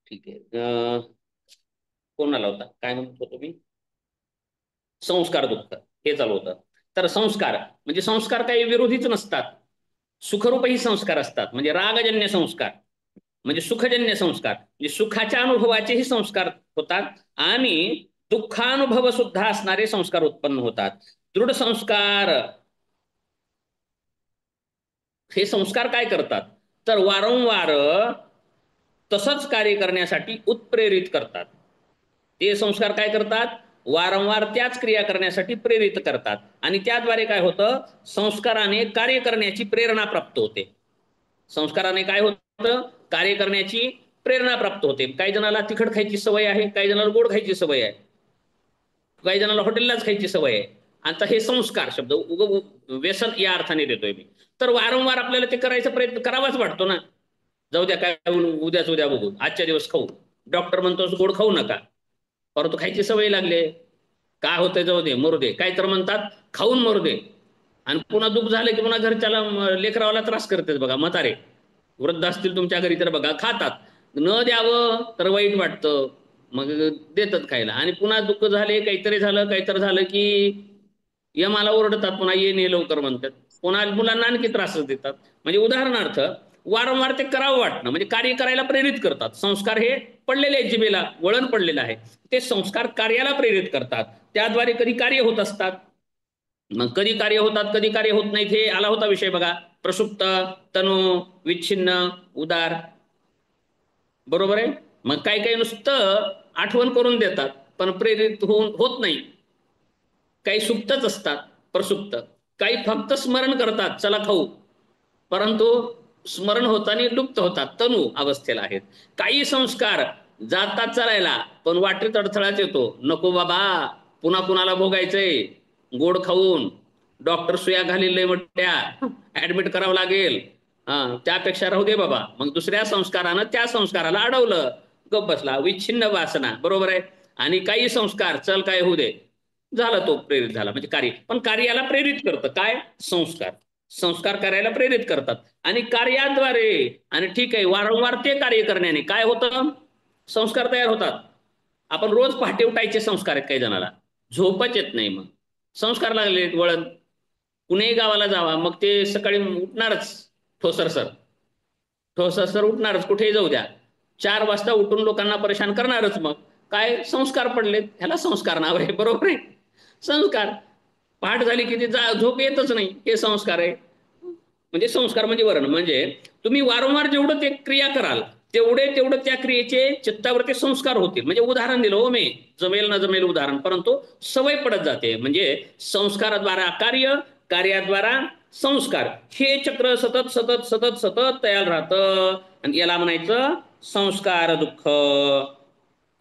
ठीक आहे. कोण आला होता? काय म्हणत होतो मी? संस्कार दुःख हे चालू होतं. तर संस्कार म्हणजे संस्कार काही विरोधीच नसतात. सुखरूपही संस्कार असतात. म्हणजे रागजन्य संस्कार म्हणजे सुखजन्य संस्कार, म्हणजे सुखाच्या अनुभवाचेही संस्कार होतात आणि दुःखानुभव सुद्धा असणारे संस्कार उत्पन्न होतात. दृढ संस्कार, हे संस्कार काय करतात? तर वारंवार तसंच कार्य करण्यासाठी उत्प्रेरित करतात. ते संस्कार काय करतात? वारंवार त्याच क्रिया करण्यासाठी प्रेरित करतात. आणि त्याद्वारे काय होतं? संस्काराने कार्य करण्याची प्रेरणा प्राप्त होते. संस्काराने काय होतं? कार्य करण्याची प्रेरणा प्राप्त होते. काही जणाला तिखट खायची सवय आहे, काही जणाला गोड खायची सवय आहे, काही जणाला हॉटेललाच खायची सवय आहे. आता हे संस्कार शब्द व्यसन या अर्थाने देतोय मी. तर वारंवार आपल्याला ते करायचा प्रयत्न करावाच वाटतो ना. जाऊ द्या काय उद्याच उद्या बघू, आजच्या दिवस खाऊ. डॉक्टर म्हणतो गोड खाऊ नका, परंतु खायची सवय लागली. काय होतंय जाऊ दे मरू दे, काय तर म्हणतात खाऊन मरू दे. आणि पुन्हा दुःख झालं की पुन्हा घरच्याला लेकरावाला त्रास करतात बघा. म्हातारे वृद्ध असतील तुमच्या घरी तर बघा खातात, न द्यावं तर वाईट वाटतं, मग देतात खायला. आणि पुन्हा दुःख झाले, काहीतरी झालं, काहीतरी झालं की यमाला ओरडतात, पुन्हा ये ने लवकर म्हणतात, पुन्हा मुलांना आणखी त्रासच देतात. म्हणजे उदाहरणार्थ वारंवार ते करावं वाटणं म्हणजे कार्य करायला प्रेरित करतात. संस्कार हे पडलेले आहेत, जिभेला वळण पडलेलं आहे, ते संस्कार कार्याला प्रेरित करतात. त्याद्वारे कधी कार्य होत असतात, मग कधी कार्य होतात कधी कार्य होत नाहीत. हे आला होता विषय बघा, प्रसुप्त, तनु, विच्छिन्न, उदार. बरोबर आहे. मग काही काही नुसतं आठवण करून देतात पण प्रेरित होऊन होत नाही. काही सुप्तच असतात प्रसुप्त, काही फक्त स्मरण करतात चला खाऊ, परंतु स्मरण होताना लुप्त होतात, तनु अवस्थेला आहेत. काही संस्कार जातात चालायला पण वाटेत अडथळाच येतो, नको बाबा पुन्हा कुणाला भोगायचंय गोड खाऊन, डॉक्टर सुया घालील लय मोठ्या, ऍडमिट करावं लागेल, त्यापेक्षा राहू दे बाबा. मग दुसऱ्या संस्कारानं त्या संस्काराला अडवलं, गप बसला, विच्छिन्न वासना. बरोबर आहे. आणि काही संस्कार चल काय होऊ दे, झाला तो प्रेरित झाला. म्हणजे कार्य, पण कार्याला प्रेरित करतं काय, संस्कार. संस्कार करायला प्रेरित करतात आणि कार्याद्वारे. आणि ठीक आहे, वारंवार ते कार्य करण्याने काय होतं, संस्कार तयार होतात. आपण रोज पहाटे उठायचे संस्कार आहेत काही जणाला, झोपच येत नाही, मग संस्कार लागले वळण. कुणीही गावाला जावा मग ते सकाळी उठणारच, ठोसरसर ठोसरसर उठणारच, कुठेही जाऊ द्या, 4 वाजता उठून लोकांना परेशान करणारच. मग काय संस्कार पडलेत, ह्याला संस्कार नाव आहे. बरोबर आहे, संस्कार. पहाट झाली की ते झोप येतच नाही, हे संस्कार आहे. म्हणजे संस्कार म्हणजे वर्ण, म्हणजे तुम्ही वारंवार जेवढं ते क्रिया कराल तेवढं त्या क्रियेचे चित्तावरती संस्कार होतील. म्हणजे उदाहरण दिलं हो मी, जमेल न जमेल उदाहरण, परंतु सवय पडत जाते. म्हणजे संस्काराद्वारा कार्य, कार्याद्वारा संस्कार, हे चक्र सतत सतत सतत सतत तयार राहतं. आणि याला म्हणायचं संस्कार दुःख.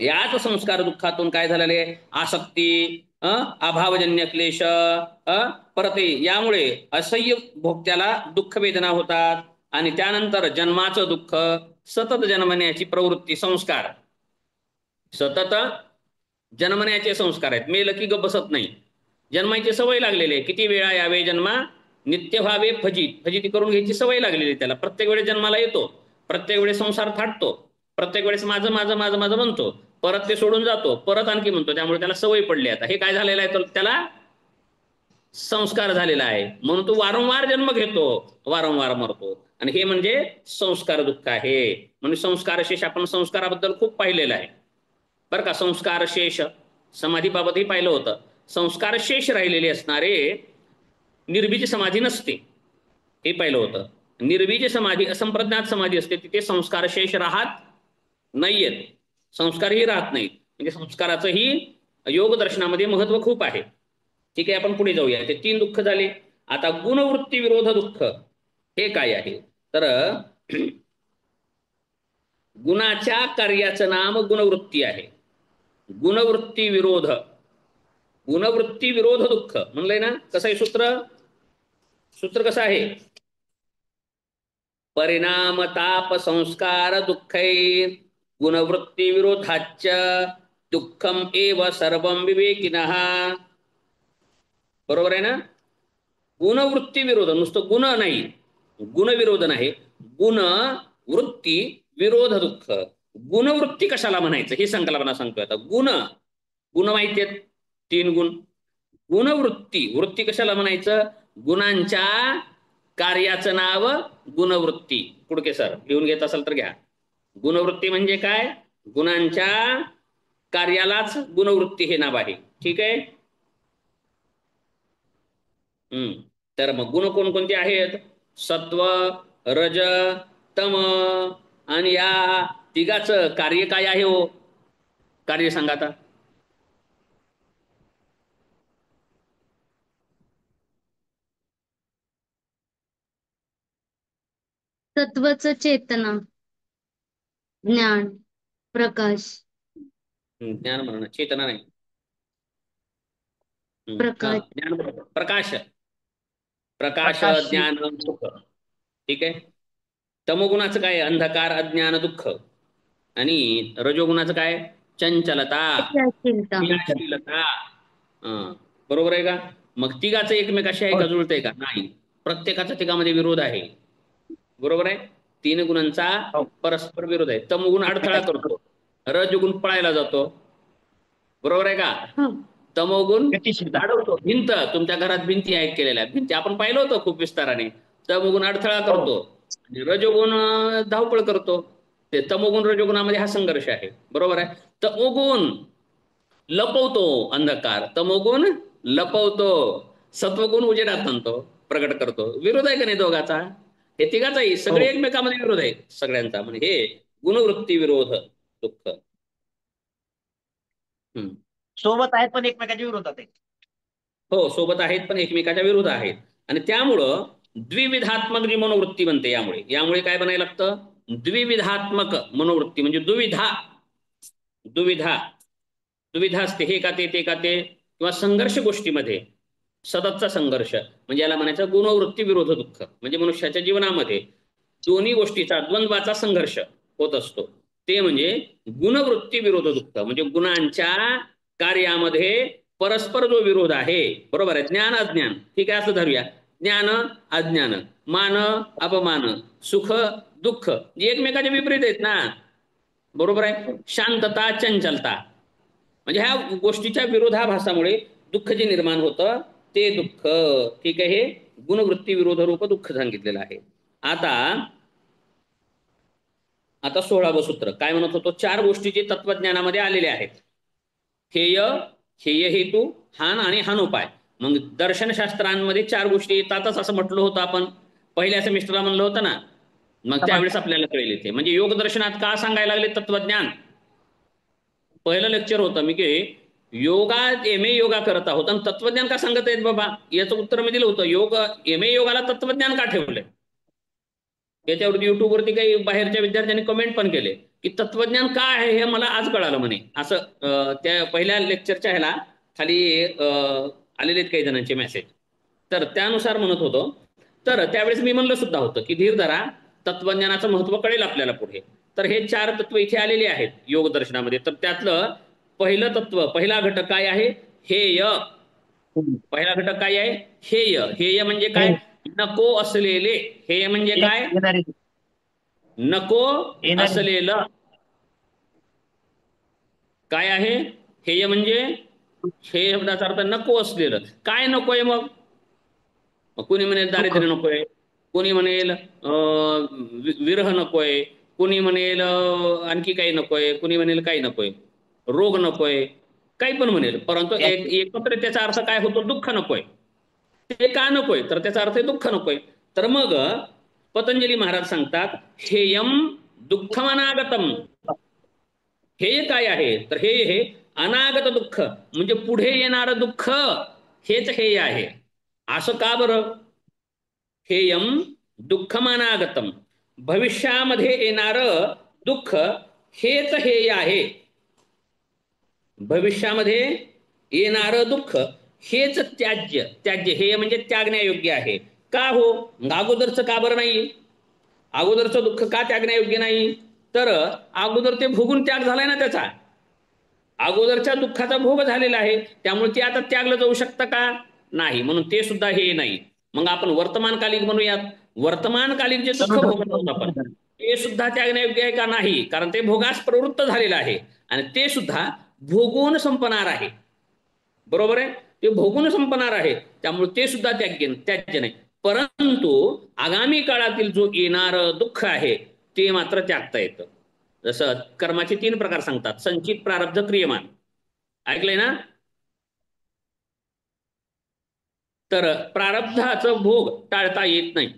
याच संस्कार दुःखातून काय झालेलं आहे, आसक्ती, अभावजन्य क्लेश, परते, यामुळे असह्य भोगत्याला दुःख वेदना होतात. आणि त्यानंतर जन्माचं दुःख, सतत जन्मण्याची प्रवृत्ती, संस्कार सतत जन्मण्याचे संस्कार आहेत. मेलं की गप बसत नाही, जन्माची सवय लागलेली आहे. किती वेळा यावे जन्मा, नित्य व्हावे फजित, फजिती करून घ्यायची सवय लागलेली आहे त्याला. प्रत्येक वेळेस जन्माला येतो, प्रत्येक वेळेस संसार थाटतो, प्रत्येक वेळेस माझं माझं माझं माझं म्हणतो, परत ते सोडून जातो, परत आणखी म्हणतो. त्यामुळे त्याला सवय पडली. आता हे काय झालेलं आहे, तर त्याला संस्कार झालेला आहे, म्हणून तो वारंवार जन्म घेतो, वारंवार मरतो. आणि हे म्हणजे संस्कार दुःख आहे. म्हणून संस्कार शेष, आपण संस्काराबद्दल खूप पाहिलेलं आहे बरं का. संस्कार शेष समाधीबाबतही पाहिलं होतं. संस्कार शेष राहिलेले असणारे निर्बीज समाधी नसते, हे पाहिलं होतं. निर्बीज समाधी, असंप्रज्ञात समाधी असते, तिथे संस्कार शेष राहत नाहीयेत, संस्कारही राहत नाहीत. म्हणजे संस्काराचंही योग दर्शनामध्ये महत्व खूप आहे. ठीक आहे, आपण पुढे जाऊया. ते 3 दुःख झाले. आता गुणवृत्ती विरोध दुःख हे काय आहे, तर गुणाच्या कार्याचं नाम गुणवृत्ती आहे. गुणवृत्ती विरोध, गुणवृत्ती विरोध दुःख म्हणलंय ना. कसं आहे सूत्र, सूत्र कसं आहे, परिणाम ताप संस्कार दुःखै गुणवृत्ती विरोधाच्च दुःखम एव सर्वम विवेकिनः. बरोबर आहे ना. गुणवृत्ती विरोध, नुसतं गुण नाही, गुण विरोध नाही, गुण वृत्ती विरोध दुःख. गुणवृत्ती कशाला म्हणायचं ही संकल्पना सांगतोय आता. गुण, गुण माहिती आहेत 3 गुण. गुणवृत्ती, वृत्ती कशाला म्हणायचं, गुणांच्या कार्याचं नाव गुणवृत्ती. कुडके सर लिहून घेत असाल तर घ्या. गुणवृत्ती म्हणजे काय, गुणांच्या कार्यालाच गुणवृत्ती हे नाव आहे. ठीक आहे. तर मग गुण कोणकोणते आहेत, सत्व, रज, तम. आणि या तिघाचं कार्य काय आहे हो, कार्य सांगा आता. तत्वच चेतना, ज्ञान, प्रकाश. ज्ञान म्हणणं, चेतना नाही. प्रकाश. ज्ञान, प्रकाश, प्रकाश, प्रकाश. ज्ञान, सुख. ठीक आहे. तमोगुणाचं काय? अंधकार, अज्ञान, दुःख. आणि रजोगुणाचं काय? चंचलता, क्रियाशीलता. क्रियाशीलता. बरोबर आहे का? मग तिघाचं एकमेकाशी आहे हो. का? जुळतंय का? नाही. प्रत्येकाचा तिघामध्ये विरोध आहे. बरोबर आहे? 3 गुणांचा हो. परस्पर विरोध आहे. तमोगुण अडथळा करतो, रजोगुण पळायला जातो. बरोबर आहे का? तमोगुण गतिशीलता. अडवतो. भिंत, तुमच्या घरात भिंती आहेत केलेल्या, भिंती आपण पाहिलं होतं खूप विस्ताराने. तमोगुण अडथळा करतो आणि रजोगुण धावपळ करतो. ते तमोगुण रजोगुणामध्ये हा संघर्ष आहे. बरोबर आहे? तमोगुण लपवतो अंधकार, तमोगुण लपवतो, सत्वगुण उजेडात आणतो, प्रगट करतो. विरोध आहे का नाही दोघाचा? हे तिघाचाही सगळे हो. एकमेकांमध्ये विरोध आहे सगळ्यांचा. म्हणजे हे गुणवृत्ती विरोध दुःख. हम्म. सोबत आहेत पण एकमेकांच्या विरोधात आहेत. हो, सोबत आहेत पण एकमेकाच्या विरोध आहेत. आणि त्यामुळं द्विविधात्मक जी मनोवृत्ती बनते. यामुळे काय बनायला लागतं? द्विविधात्मक मनोवृत्ती, म्हणजे दुविधा दुविधा दुविधा असते. हे का ते का ते, किंवा संघर्ष गोष्टीमध्ये सततचा संघर्ष, म्हणजे याला म्हणायचं गुणवृत्ती विरोध दुःख. म्हणजे मनुष्याच्या जीवनामध्ये दोन्ही गोष्टीचा, द्वंद्वाचा संघर्ष होत असतो. ते म्हणजे गुणवृत्ती विरोध दुःख. म्हणजे गुणांच्या कार्यामध्ये परस्पर जो विरोध आहे. बरोबर आहे? ज्ञान अज्ञान, ठीक आहे, असं धरूया. ज्ञान अज्ञान, मान अपमान, सुख दुःख, जे एकमेकाच्या विपरीत आहेत ना. बरोबर आहे? शांतता चंचलता, म्हणजे ह्या गोष्टीच्या विरोधाभासामुळे दुःख जे निर्माण होतं ते दुःख. ठीक आहे? हे गुणवृत्ती विरोध रूप दुःख सांगितलेलं आहे. आता 16वं सूत्र काय म्हणत होतो? 4 गोष्टी जे तत्वज्ञानामध्ये आलेले आहेत. हेय, हेय हेतू, हान आणि हानोपाय. मग दर्शनशास्त्रांमध्ये 4 गोष्टी येतातच असं म्हटलं होतं आपण पहिल्या सेमिस्टरला म्हणलं होतं ना. मग त्यावेळेस आपल्याला कळेल इथे. म्हणजे योग दर्शनात का सांगायला लागले तत्वज्ञान? पहिलं लेक्चर होतं मी की योगा एम ए योगा करत आहोत आणि तत्वज्ञान का सांगत आहेत बाबा, याचं उत्तर मी दिलं होतं. योग एम ए योगाला तत्वज्ञान का ठेवलंय? याच्यावरती युट्यूबवरती काही बाहेरच्या विद्यार्थ्यांनी कमेंट पण केले की तत्वज्ञान काय आहे हे मला आज कळालं म्हणे. असं त्या पहिल्या लेक्चरच्या ह्याला खाली आलेले आहेत काही जणांचे मेसेज. तर त्यानुसार म्हणत होतो. तर त्यावेळेस मी म्हणलं सुद्धा होतं की धीर धरा, तत्वज्ञानाचं महत्व कळेल आपल्याला पुढे. तर हे 4 तत्व इथे आलेले आहेत योग दर्शनामध्ये. तर त्यातलं पहिलं तत्व, पहिला घटक काय आहे? हेय. पहिला घटक काय आहे? हेय. हेय म्हणजे काय? नको असलेले. हेय म्हणजे काय? येणारे नको येणारे असलेलं. काय आहे हेय म्हणजे? हे शब्दाचा अर्थ नको असलेलं. काय नकोय मग? कोणी म्हणेल दारिद्र्य नकोय, कोणी म्हणेल विरह नकोय, कोणी म्हणेल आणखी काही नकोय, कोणी म्हणेल काही नकोय, रोग नकोय, काही पण म्हणेल. परंतु एकत्र त्याचा अर्थ काय होतो? दुःख नकोय. ते का नकोय? तर त्याचा अर्थ आहे दुःख नकोय. तर मग पतंजली महाराज सांगतात हेयम दुःखम अनागतम. हेय काय आहे? तर हे अनागत दुःख, म्हणजे पुढे येणारं दुःख हेच हेय आहे. असं का बरं? हेयम दुःखम अनागतम, भविष्यामध्ये येणारं दुःख हेच हेय आहे. भविष्यामध्ये येणारं दुःख हेच त्याज्य. त्याज्य हे म्हणजे त्यागण्यायोग्य आहे. का हो? अगोदरचं का बरं नाही? अगोदरचं दुःख का त्यागण्यायोग्य नाही? तर अगोदर ते भोगून त्याग झालाय ना त्याचा. अगोदरच्या दुःखाचा भोग झालेला आहे, त्यामुळे ते आता त्यागलं जाऊ शकतं का? नाही. म्हणून ते सुद्धा हे नाही. मग आपण वर्तमानकालिक म्हणूयात. वर्तमानकालिक जे दुःख भोगत आहोत आपण, ते सुद्धा त्यागण्यायोग्य आहे का? नाही. कारण ते भोगास प्रवृत्त झालेलं आहे आणि ते सुद्धा भोगून संपणार आहे. बरोबर आहे? ते भोगून संपणार आहे, त्यामुळे ते सुद्धा त्याज्य नाही. परंतु आगामी काळातील जो येणार दुःख आहे ते मात्र त्यागता येतं. जसं कर्माचे 3 प्रकार सांगतात: संचित, प्रारब्ध, क्रियमान. ऐकलंय ना? तर प्रारब्धाचं भोग टाळता येत नाही.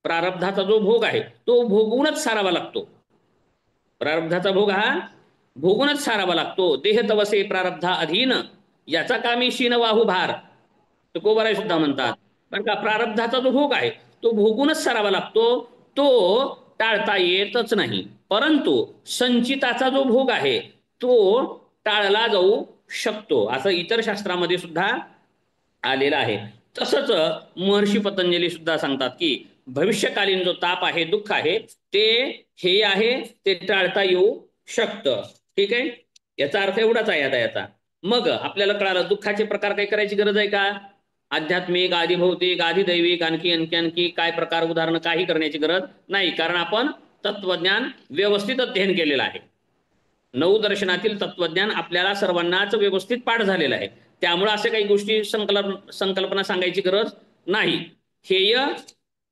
प्रारब्धाचा जो भोग आहे तो भोगूनच सारावा लागतो. प्रारब्धाचा भोग हा भोगूनच सारावा लागतो. देह तवसे प्रारब्धा अधीन, याचा कामी शीन वाहू भार. तुकोबाराय सुद्धा म्हणतात. कारण का प्रारब्धाचा जो भोग आहे तो भोगूनच सारावा लागतो, तो टाळता येतच नाही. परंतु संचिताचा जो भोग आहे तो टाळला जाऊ शकतो, असं इतर शास्त्रामध्ये सुद्धा आलेलं आहे. तसंच महर्षी पतंजली सुद्धा सांगतात की भविष्यकालीन जो ताप आहे, दुःख आहे, ते हेय आहे, ते टाळता येऊ शकतं. ठीक आहे, याचा अर्थ एवढाच आहे आता याचा. मग आपल्याला कळालं दुःखाचे प्रकार काही करायची गरज आहे का? आध्यात्मिक, आधिभौतिक, आधिदैविक, आणखी आणखी आणखी काय प्रकार, उदाहरणं काही करण्याची गरज नाही, कारण आपण तत्वज्ञान व्यवस्थित अध्ययन केलेलं आहे. 9 दर्शनातील तत्वज्ञान आपल्याला सर्वांनाच व्यवस्थित पाठ झालेलं आहे. त्यामुळे अशा काही गोष्टी संकल्पना सांगायची गरज नाही. हेय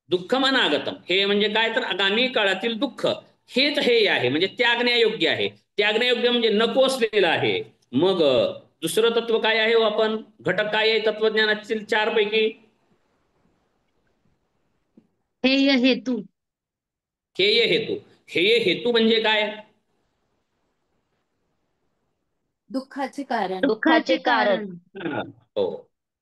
दुःखम अनागतम, हे म्हणजे काय तर आगामी काळातील दुःख हेच हेय आहे, म्हणजे त्यागण्यायोग्य आहे. त्यागण्यायोग्य म्हणजे नको असलेलं आहे. मग दुसरं तत्व काय आहे हो? आपण घटक काय आहे तत्वज्ञानातील 4 पैकी? हेय हेतू. हेय हेतू. हेय हेतू म्हणजे काय? दुःखाचे कारण. दुःखाचे कारण. हो,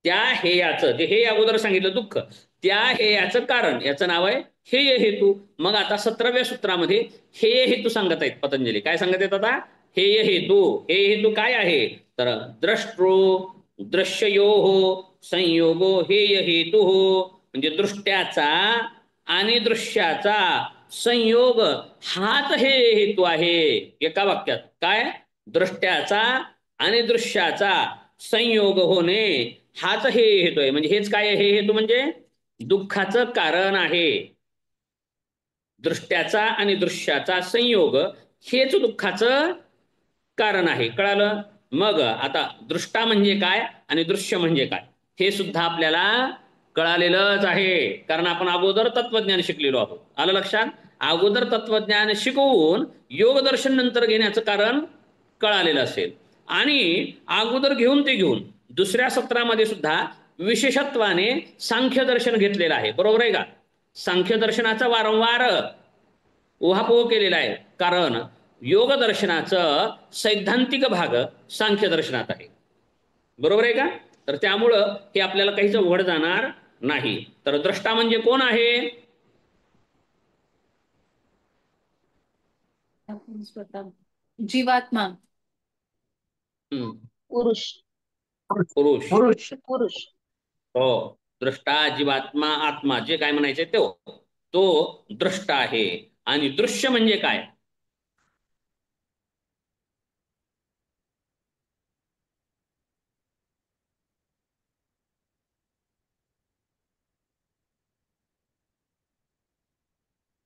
त्या हेयाचं, जे हे अगोदर सांगितलं दुःख, त्या हेयाचं कारण, याचं नाव आहे हेय हेतू. मग आता 17व्या सूत्रामध्ये हेय हेतू सांगत आहेत पतंजली. काय सांगत आहेत आता? हेय हेतू. हेय हेतू काय आहे? तर द्रष्टृ दृश्ययोः संयोगो हेय हेतू, म्हणजे दृष्ट्याचा आणि दृश्याचा संयोग हाच हेय हेतू आहे. एका वाक्यात काय? दृष्ट्याचा आणि दृश्याचा संयोग होणे हाच हे हेतू आहे. म्हणजे हेच काय आहे? हे हेतू म्हणजे दुःखाचं कारण आहे. दृष्ट्याचा आणि दृश्याचा संयोग हेच दुःखाचं कारण आहे. कळालं? मग आता दृष्टा म्हणजे काय आणि दृश्य म्हणजे काय हे सुद्धा आपल्याला कळालेलंच आहे, कारण आपण अगोदर तत्वज्ञान शिकलेलो आहोत. आलं लक्षात? अगोदर तत्वज्ञान शिकवून योगदर्शन नंतर घेण्याचं कारण कळालेलं असेल, आणि अगोदर घेऊन ते घेऊन दुसऱ्या सत्रामध्ये सुद्धा विशेषत्वाने सांख्य दर्शन घेतलेलं आहे. बरोबर आहे का? सांख्य दर्शनाचा वारंवार उहापोह केलेला आहे, कारण योग दर्शनाचं सैद्धांतिक भाग सांख्य दर्शनात आहे. बरोबर आहे का? तर त्यामुळं हे आपल्याला काहीच उघड जाणार नाही. तर द्रष्टा म्हणजे कोण आहे? जीवात्मा. पुरुष. पुरुष. पुरुष. पुरुष. हो, द्रष्टा, जीवात्मा, आत्मा, जे काय म्हणायचे तो द्रष्टा आहे. आणि दृश्य म्हणजे काय?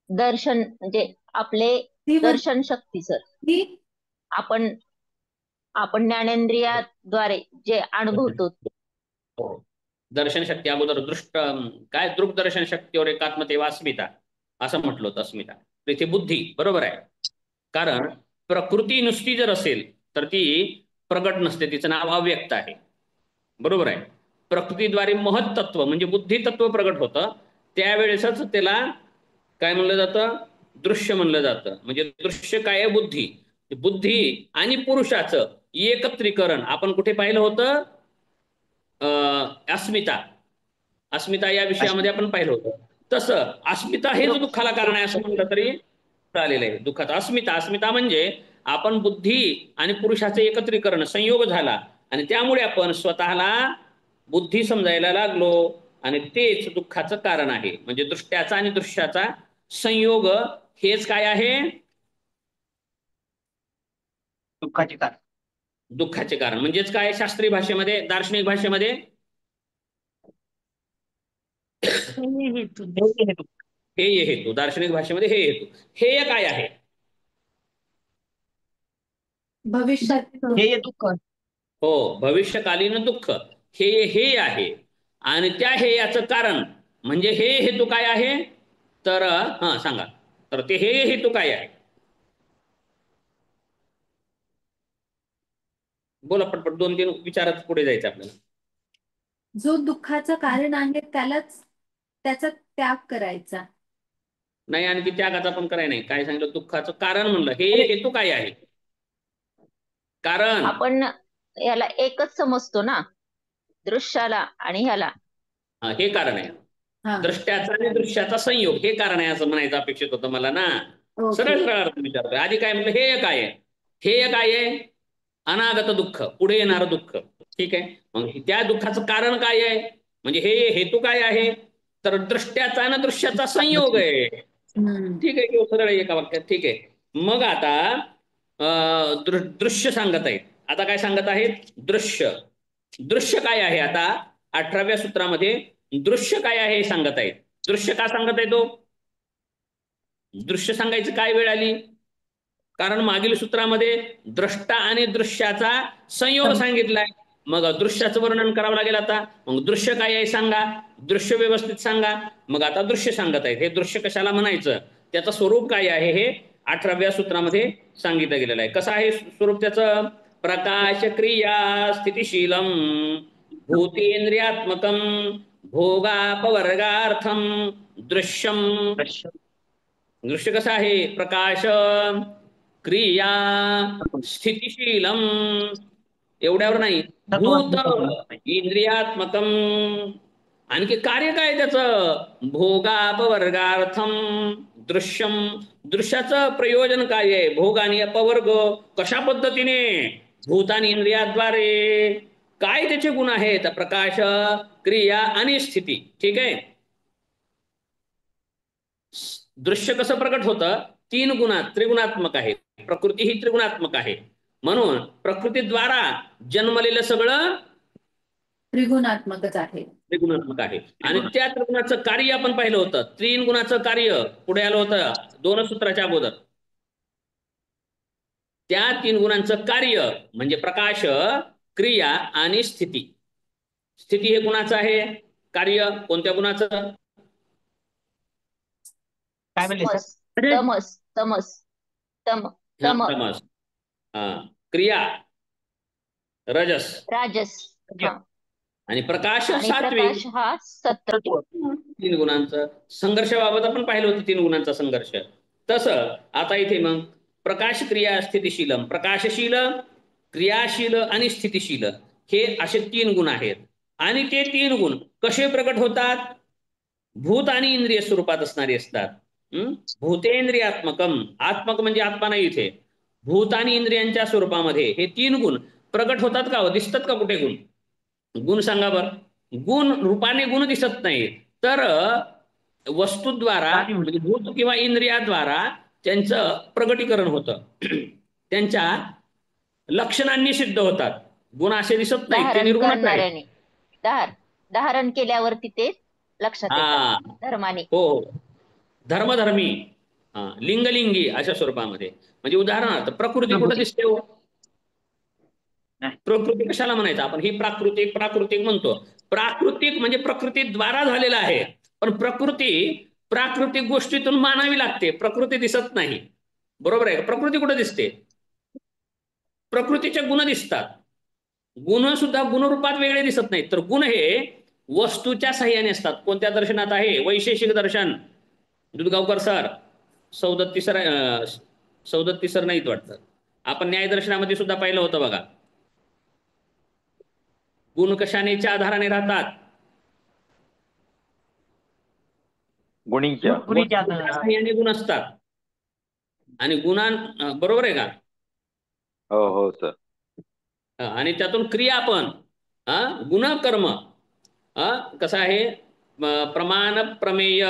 दर्शन म्हणजे आपले ती म्हण- दर्शन शक्ती सर. ती आपण आपण ज्ञानेंद्रियाद्वारे जे अनुभवतो. हो, दर्शन शक्ती अगोदर काय दृक्दर्शन शक्तीवर एकात्मतेवा अस्मिता असं म्हटलं होतं. अस्मिता तर इथे बुद्धी. बरोबर आहे, कारण प्रकृती नुसती जर असेल तर ती प्रगट नसते, तिचं नाव अव्यक्त आहे. बरोबर आहे? प्रकृतीद्वारे महत्त्व म्हणजे बुद्धितत्व प्रगट होतं, त्यावेळेसच त्याला काय म्हणलं जातं? दृश्य म्हणलं जातं. म्हणजे दृश्य काय आहे? बुद्धी. बुद्धी आणि पुरुषाचं एकत्रीकरण आपण कुठे पाहिलं होतं? अस्मिता. अस्मिता या विषयामध्ये आपण पाहिलं होतं. तसं अस्मिता हेच दुःखाला कारण आहे असं म्हटलं तरी चालेलं आहे. दुःखात अस्मिता. अस्मिता म्हणजे आपण बुद्धी आणि पुरुषाचं एकत्रीकरण, संयोग झाला, आणि त्यामुळे आपण स्वतःला बुद्धी समजायला लागलो, आणि तेच दुःखाचं कारण आहे. म्हणजे दृष्ट्याचा आणि दृश्याचा संयोग हेच काय आहे? दुःखाचे कारण. दुःखाचे कारण. म्हणजेच काय शास्त्रीय भाषेमध्ये, दार्शनिक भाषेमध्ये? हेय हेतू. हेय हेतू. दार्शनिक भाषेमध्ये हे हेतू. हेय काय आहे? भविष्यात हे दुःख. हो, भविष्यकालीन दुःख हे आहे. आणि त्या हेयाचं कारण म्हणजे हे हेतू काय आहे? तर हा सांगा. तर ते हे हेतू काय आहे? बोला पटपट, 2-3 विचारात पुढे जायचं आपल्याला. जो दुःखाचं कारण आहे त्याचा त्याग करायचा. नाही, आणखी त्यागाचा पण कराय नाही. काय सांगितलं? दुःखाचं कारण म्हणलं. हे हेतू काय आहे? कारण. आपण याला एकच समजतो ना, दृश्याला आणि ह्याला. हे कारण आहे. हा, दृष्ट्याचा आणि दृश्याचा संयोग हे कारण आहे असं म्हणायचं अपेक्षित होतं मला ना. सरळ सरळ अर्थ विचारतोय. आधी काय म्हटलं? हे काय आहे? हे काय आहे? अनागत दुःख, पुढे येणारं दुःख. ठीक आहे, मग त्या दुःखाचं कारण काय आहे? म्हणजे हे हेतू काय आहे? तर दृष्ट्याचा आणि दृश्याचा संयोग आहे. हम्म. ठीक आहे, किंवा सरळ एका वाक्यात. ठीक आहे. मग आता दृश्य सांगत आहेत. आता काय सांगत आहेत? दृश्य. दृश्य काय आहे? आता 18व्या सूत्रामध्ये दृश्य काय आहे हे सांगत आहेत. दृश्य का सांगत आहे तो? दृश्य सांगायची काय वेळ आली? कारण मागील सूत्रामध्ये द्रष्टा आणि दृश्याचा संयोग सांगितलाय. मग दृश्याचं वर्णन करावं लागेल आता. मग दृश्य काय आहे सांगा, दृश्य व्यवस्थित सांगा. मग आता दृश्य सांगत आहेत. हे दृश्य कशाला म्हणायचं, त्याचं स्वरूप काय आहे हे 18व्या सूत्रामध्ये सांगितलं गेलेलं आहे. कसं आहे स्वरूप त्याचं? प्रकाश क्रिया स्थितिशीलम भूतेंद्रियात्मकम भोगापवर्गार्थम दृश्यम. दृश्य कसं आहे? प्रकाश क्रिया स्थितिशीलम, एवढ्यावर नाही, भूत इंद्रियात्मकम. आणखी कार्य काय त्याचं? भोगापवर्गार्थम दृश्यम. दृश्याचं प्रयोजन काय आहे? भोग आणि अपवर्ग. कशा पद्धतीने? भूत आणि इंद्रियाद्वारे. काय त्याचे गुण आहेत? प्रकाश, क्रिया आणि स्थिती. ठीक आहे. दृश्य कसं प्रकट होतं? 3 गुणात, त्रिगुणात्मक आहे. प्रकृती ही त्रिगुणात्मक आहे. म्हणून प्रकृतीद्वारा जन्मलेलं सगळं त्रिगुणात्मकच आहे. त्रिगुणात्मक आहे. आणि त्या त्रिगुणाचं कार्य आपण पाहिलं होतं. 3 गुणाचं कार्य पुढे आलं होतं 2 सूत्राच्या अगोदर. त्या 3 गुणांचं कार्य म्हणजे प्रकाश, क्रिया आणि स्थिती. स्थिती हे गुणाचं आहे. कार्य कोणत्या गुणाचं? काय म्हणले सर? तमस तमस तम तम तमस. क्रिया रजस राजस. हा. आणि प्रकाश आणि सात्विक. प्रकाश हा सत्व. 3 गुणांचं संघर्षाबाबत आपण पाहिलं होतं. 3 गुणांचा संघर्ष. तसं आता इथे मग प्रकाश क्रिया स्थितिशीलम, प्रकाशशील, क्रियाशील आणि स्थितिशील हे असे 3 गुण आहेत. आणि ते 3 गुण कसे प्रकट होतात? भूत आणि इंद्रिय स्वरूपात असणारे असतात. भूतेंद्रियात्मकम, आत्मक म्हणजे आत्मा नाही इथे, भूत आणि इंद्रियांच्या स्वरूपामध्ये हे 3 गुण प्रकट होतात का? दिसतात का कुठे गुण? गुण सांगा बर. गुण रूपाने गुण दिसत नाही, तर वस्तूद्वारा म्हणजे भूत किंवा इंद्रियाद्वारा त्यांचं प्रगटीकरण होतं. त्यांच्या लक्षणांनी सिद्ध होतात. गुण असे दिसत नाही, ते धारण निर्गुणच आहे. करणाऱ्याने धारण केल्यावरती ते लक्षात येतात हा, धर्माने. हो, धर्मधर्मी, लिंगलिंगी अशा स्वरूपामध्ये. म्हणजे उदाहरणार्थ प्रकृती कुठं दिसते हो? प्रकृती कशाला म्हणायचं आपण? ही प्राकृतिक प्राकृतिक म्हणतो. प्राकृतिक म्हणजे प्रकृतीद्वारा झालेला आहे. पण प्रकृती प्राकृतिक गोष्टीतून मानावी लागते. प्रकृती दिसत नाही. बरोबर आहे? प्रकृती कुठे दिसते? प्रकृतीचे गुण दिसतात. गुण सुद्धा गुणरूपात वेगळे दिसत नाहीत. तर गुण हे वस्तूच्या साह्याने असतात. कोणत्या दर्शनात आहे? वैशेषिक दर्शन. दुधगावकर सर, सौदत्ती सर नाहीत वाटतं. आपण न्यायदर्शनामध्ये सुद्धा पाहिलं होतं बघा. गुण कशानेच्या आधाराने राहतात? गुणीच्या साह्याने गुण असतात. आणि बरोबर आहे का? हो हो सर. आणि त्यातून क्रिया पण गुण कर्म कसं आहे? प्रमाण प्रमेय,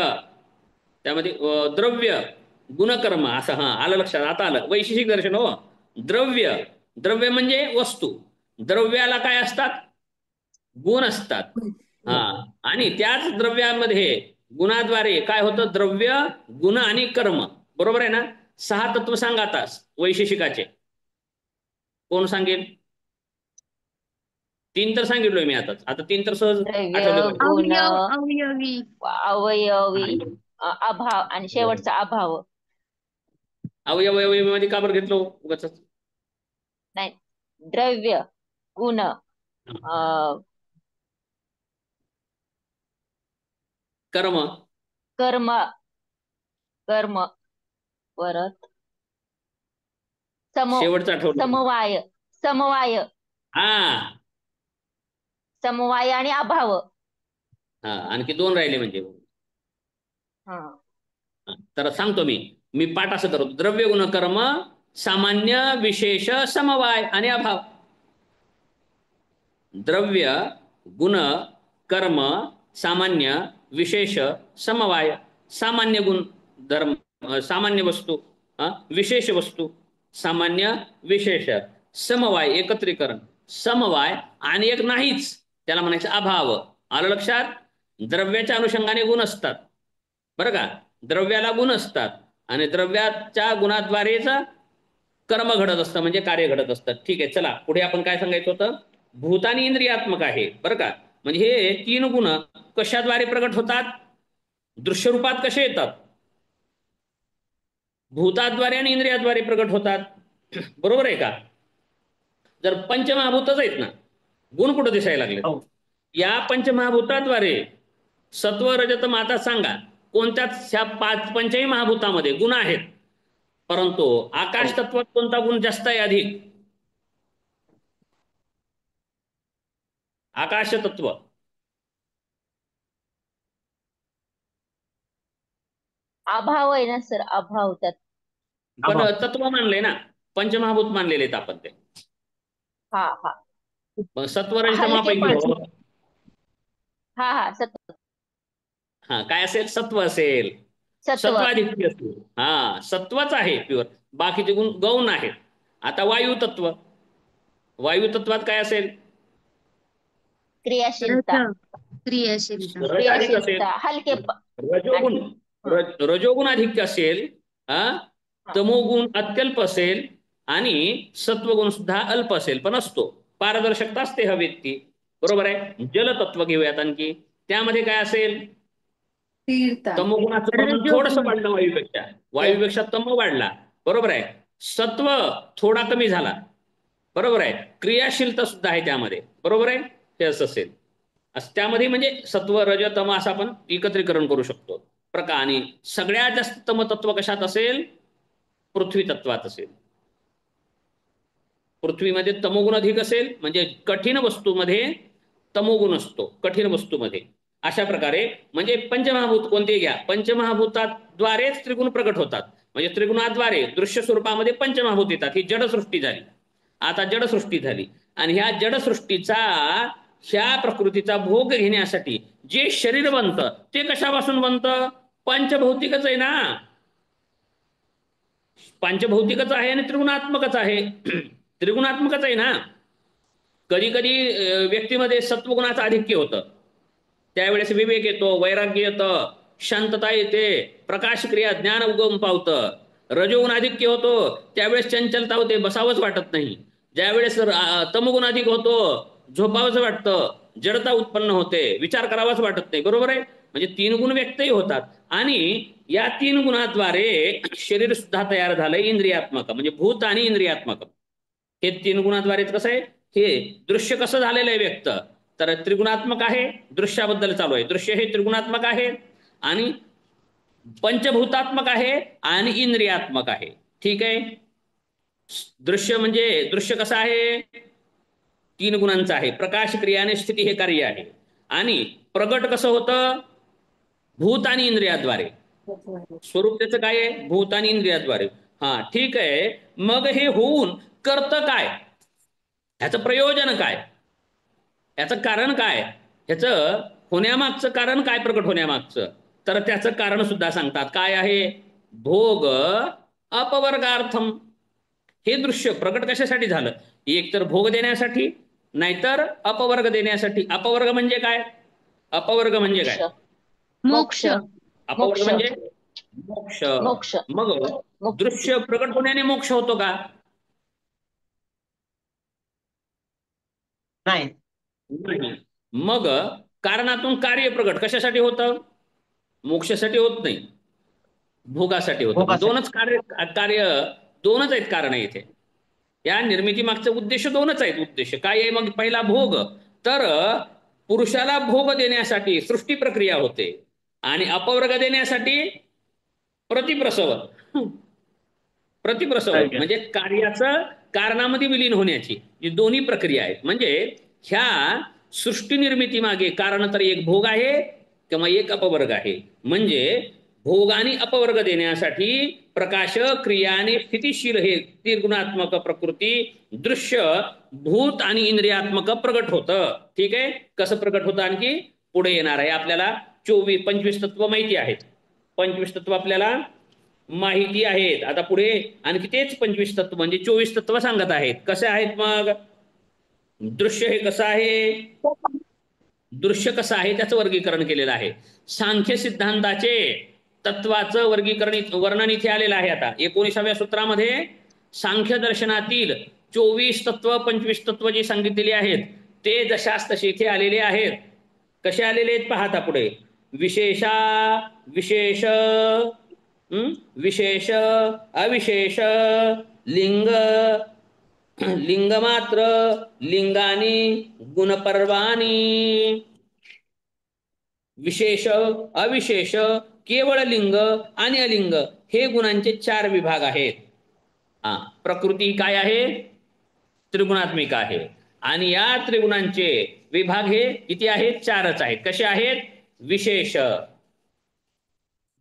त्यामध्ये द्रव्य गुणकर्म असं. आलं लक्षात? आता आलं. वैशेषिक दर्शन. हो, द्रव्य. द्रव्य म्हणजे वस्तू. द्रव्याला काय असतात? गुण असतात. आणि त्याच द्रव्यामध्ये गुणाद्वारे काय होतं? द्रव्य, गुण आणि कर्म. बरोबर आहे ना? 6 तत्व सांगा आता वैशेषिकाचे. कोण सांगेल? 3 तर सांगितलोय मी आताच. आता 3 तर सहज द्रव्य, गुण, अवयवी. अवयवी, अभाव आणि शेवटचा अभाव. अवयवमध्ये का बरं घेतलो उगाचच? नाही, द्रव्य, गुण, कर्म, कर्म, कर्म, परत शेवटचा आठवलं. समवाय, समवाय, हा, समवाय आणि अभाव. आणखी 2 राहिले म्हणजे. हा. तर सांगतो मी पाठ असं करतो. द्रव्य, गुण, कर्म, सामान्य, विशेष, समवाय आणि अभाव. द्रव्य, गुण, कर्म, सामान्य, विशेष, समवाय, सामान्य गुण धर्म, सामान्य वस्तू, विशेष वस्तू, सामान्य विशेष, समवाय एकत्रीकरण, समवाय आणि एक नाहीच त्याला म्हणायचं अभाव. आलं लक्षात? द्रव्याच्या अनुषंगाने गुण असतात बरं का, द्रव्याला गुण असतात आणि द्रव्याच्या गुणाद्वारेच कर्म घडत असतं म्हणजे कार्य घडत असतं. ठीक आहे, चला पुढे आपण काय सांगायचं होतं? भूतानी इंद्रियात्मक आहे बरं का. म्हणजे हे 3 गुण कशाद्वारे प्रगट होतात? दृश्य रूपात कसे येतात? भूताद्वारे आणि इंद्रियाद्वारे प्रगट होतात. बरोबर आहे का? जर पंचमहाभूतच आहेत ना, गुण कुठं दिसायला लागले? हो. या पंचमहाभूताद्वारे सत्व रजतम, आता सांगा कोणत्याच ह्या पंचही महाभूतामध्ये गुण आहेत, परंतु आकाश तत्वात कोणता गुण जास्त आहे? अधिक आकाश तत्व. अभाव आहे ना सर, अभाव त्यात. पण अभाव. तत्व मानले ना, पंचमहाभूत मानलेले आहेत आपण ते. हा हा सत्व रजतमापैकी हो. हा हा सत्व हा काय असेल? सत्व असेल, सत्व सत्वाधिक्य असेल. हा सत्वच आहे प्युअर, बाकीचे गुण गौण आहेत. आता वायू तत्व, वायू तत्वात काय असेल? क्रियाशीलता, क्रियाशीलता. रज अधिक असेल, क्रियाशीलता, हलके रजोगुण, रजोगुण अधिक असेल, तमोगुण अत्यल्प असेल आणि सत्वगुण सुद्धा अल्प असेल पण असतो. पारदर्शकता असते हवेत ती. बरोबर आहे. जलतत्व घेऊयात आणखी, त्यामध्ये काय असेल? स्थिरता. तमोगुणाचं प्रमाण रजोगुण. थोडंसं वाढलं वायूपेक्षा तम वाढला. बरोबर आहे. सत्व थोडा कमी झाला. बरोबर आहे. क्रियाशीलता सुद्धा आहे त्यामध्ये. बरोबर आहे. हे असं असेल. त्यामध्ये म्हणजे सत्व रज तम असं आपण एकत्रीकरण करू शकतो प्रकार. आणि सगळ्यात जास्त तमतत्व कशात असेल? पृथ्वी तत्वात असेल. पृथ्वीमध्ये तमोगुण अधिक असेल म्हणजे कठीण वस्तूमध्ये तमोगुण असतो, कठीण वस्तूमध्ये. अशा प्रकारे म्हणजे पंचमहाभूत कोणते घ्या, पंचमहाभूताद्वारेच त्रिगुण प्रकट होतात. म्हणजे त्रिगुणाद्वारे दृश्य स्वरूपामध्ये पंचमहाभूत येतात. ही जडसृष्टी झाली. आता जडसृष्टी झाली आणि ह्या जडसृष्टीचा, ह्या प्रकृतीचा भोग घेण्यासाठी जे शरीर बनतं ते कशापासून बनतं? पंचभौतिकच आहे ना, पंचभौतिकच आहे आणि त्रिगुणात्मकच आहे. त्रिगुणात्मकच आहे ना. कधी कधी व्यक्तीमध्ये सत्वगुणाचं आधिक्य होतं, त्यावेळेस विवेक येतो, वैराग्य येतं, शांतता येते, प्रकाश क्रिया ज्ञान उगम पावतं. रजोगुण आधिक्य होतो, त्यावेळेस चंचलता होते, बसावंच वाटत नाही. ज्यावेळेस तमगुण अधिक होतो, झोपावंच वाटतं, जडता उत्पन्न होते, विचार करावाच वाटत नाही. बरोबर आहे. म्हणजे 3 गुण व्यक्तही होतात आणि या 3 गुणाद्वारे शरीर सुद्धा तयार झालंय इंद्रियात्मक, म्हणजे भूत आणि इंद्रियात्मक. हे 3 गुणाद्वारे कसं आहे? हे दृश्य कसं झालेलं आहे व्यक्त? तर त्रिगुणात्मक आहे. दृश्याबद्दल चालू आहे. दृश्य हे त्रिगुणात्मक आहे आणि पंचभूतात्मक आहे आणि इंद्रियात्मक आहे. ठीक आहे. दृश्य म्हणजे दृश्य कसं आहे? 3 गुणांचं आहे. प्रकाश, क्रिया आणि स्थिती हे कार्य आहे. आणि प्रगट कसं होतं? भूत आणि इंद्रियाद्वारे. स्वरूप त्याचं काय आहे? भूत आणि इंद्रियाद्वारे. हा ठीक आहे. मग हे होऊन करतं काय? ह्याचं प्रयोजन काय? याचं कारण काय? ह्याचं होण्यामागचं कारण काय? प्रकट होण्यामागचं तर त्याचं कारण सुद्धा सांगतात. काय आहे? भोग अपवर्गार्थम. हे दृश्य प्रकट कशासाठी झालं? एक तर भोग देण्यासाठी, नाहीतर अपवर्ग देण्यासाठी. अपवर्ग म्हणजे काय? अपवर्ग म्हणजे काय? मोक्ष. अपवर्ग म्हणजे मोक्ष. मोक्ष. मग दृश्य प्रकट होण्याने मोक्ष होतो का? नाही. मग कारणातून कार्य प्रकट कशासाठी होतं? मोक्षासाठी होत नाही, भोगासाठी होतं. भोगासाठी. दोनच कार्य दोनच आहेत कारण इथे. या निर्मिती मागचे उद्देश दोनच आहेत. उद्देश काय आहे? मग पहिला भोग. तर पुरुषाला भोग देण्यासाठी सृष्टी प्रक्रिया होते आणि अपवर्ग देण्यासाठी प्रतिप्रसव. प्रतिप्रसव म्हणजे कार्याचं कारणामध्ये विलीन होण्याची ही दोन्ही प्रक्रिया आहेत. म्हणजे ह्या सृष्टी निर्मिती मागे कारण तर एक भोग आहे किंवा एक अपवर्ग आहे. म्हणजे भोग आणि अपवर्ग देण्यासाठी प्रकाश, क्रिया आणि स्थितिशील हे त्रिगुणात्मक प्रकृती दृश्य, भूत आणि इंद्रियात्मक प्रगट होतं. ठीक आहे. कसं प्रगट होतं आणखी पुढे येणार आहे आपल्याला 25 तत्व माहिती आहेत. 25 तत्व आपल्याला माहिती आहेत. आता पुढे आणखी तेच 25 तत्व म्हणजे 24 तत्व सांगत आहेत. कसे आहेत मग? दृश्य हे कसं आहे? दृश्य कसं आहे त्याचं वर्गीकरण केलेलं आहे. सांख्य सिद्धांताचे तत्वाचं वर्णन इथे आलेलं आहे. आता 19व्या सूत्रामध्ये सांख्य दर्शनातील 24 तत्व 25 तत्व जे सांगितलेली आहेत ते जशास तसे इथे आलेले आहेत. कसे आलेले आहेत पाहता पुढे. विशेषा विशेष, विशेष अविशेष, लिंग लिंगमात्र, लिंगानी, गुणपर्वाणी. विशेष अविशेष, केवळ लिंग आणि अलिंग हे गुणांचे 4 विभाग आहेत. प्रकृती काय आहे? त्रिगुणात्मिक आहे. आणि या त्रिगुणांचे विभाग हे किती आहेत? 4च आहेत. कसे आहेत? विशेष,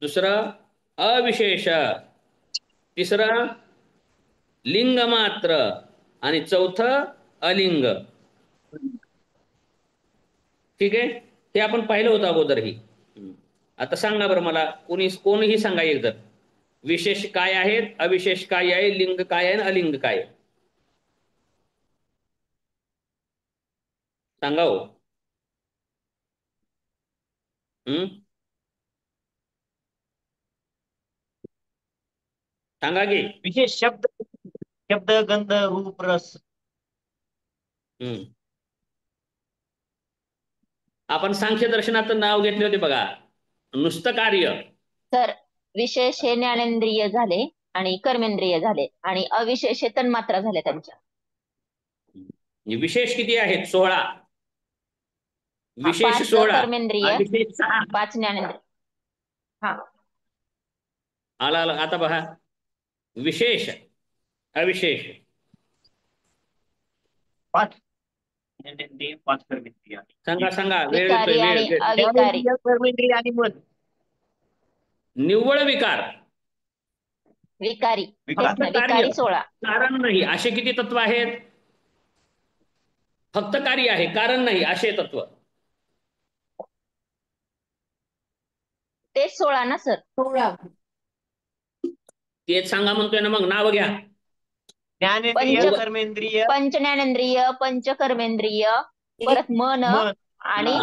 दुसरं अविशेष, तिसरं लिंग मात्र आणि चौथं अलिंग. ठीक आहे, हे आपण पाहिलं होतं अगोदरही. आता सांगा बरं मला, कोणीही सांगा एकदा, विशेष काय आहेत, अविशेष काय आहे, लिंग काय आहे, अलिंग काय आहे? सांगा हो. सांगा की. विशेष शब्द, गंध, रूप, रस. आपण सांख्य दर्शनाचं नाव घेतले होते बघा, नुसतं कार्य. तर विशेष हे ज्ञानेंद्रिय झाले आणि कर्मेंद्रिय झाले आणि अविशेष हे तन्मात्रा झाले त्यांच्या. विशेष किती आहेत? 16. विशेष 5 16, कर्मेंद्रिय, अविशेष 6. 5 ज्ञानेंद्रिय. आला आता पहा, विशेष अविशेष 5 कर्मेंद्रिय. सांगा वेळ विकारी आणि अविकारी. कर्मेंद्रिय आणि मन. निव्वळ विकार, विकारी, फक्त कार्य, विकारी 16. कारण नाही असे किती तत्व आहेत? फक्त कार्य आहे, कारण नाही असे तत्व. ते 16 ना सर? 16. तेच सांगा म्हणतोय ना, मग नाव घ्या. ज्ञानेंद्रिय, कर्मेंद्रिय, पंचज्ञानेंद्रिय, पंचकर्मेंद्रिय, परत मन आणि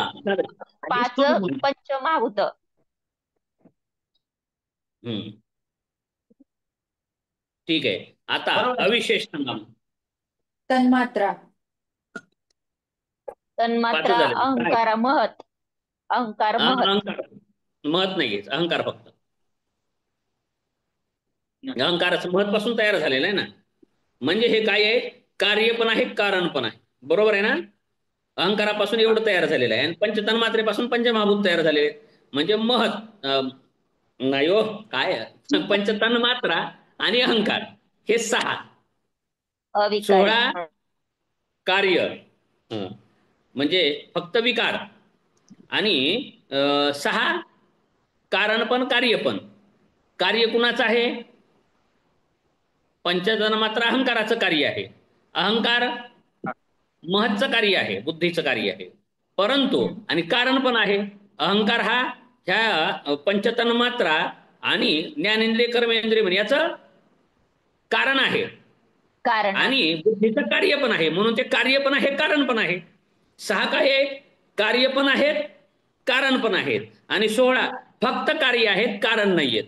5 पंचमहाभूत. ठीक आहे. आता अविशेष सांगा. तन्मात्रा, तन्मात्रा, अहंकार, महत. अहंकार, महत नाहीये, अहंकार फक्त. अहंकाराचं महत पासून तयार झालेलं आहे ना. म्हणजे हे काय आहे? कार्य पण आहे, कारण पण आहे. बरोबर आहे ना? अहंकारापासून एवढं तयार झालेलं आहे. आणि पंचतन्मात्रेपासून पंचमहाभूत तयार झालेले आहेत. म्हणजे महत नाही हो, काय पंचतन्मात्रा आणि अहंकार हे 6. 16 कार्य, म्हणजे फक्त विकार, आणि 6 कारण पण कार्य पण. कार्य कुणाचं आहे? पंचतन्मात्रा अहंकाराचं कार्य आहे. अहंकार महत्चं कार्य आहे, बुद्धीचं कार्य आहे. परंतु आणि कारण पण आहे. अहंकार हा ह्या पंचतन्मात्रा आणि ज्ञानेंद्रिय, कर्मेंद्रिय म्हणजे याचं कारण आहे. आणि बुद्धीचं कार्य पण आहे. म्हणून ते कार्य पण आहे, कारण पण आहे. 6 काय आहे? कार्य पण आहेत, कारण पण आहेत. आणि 16 फक्त कार्य आहेत, कारण नाहीयेत.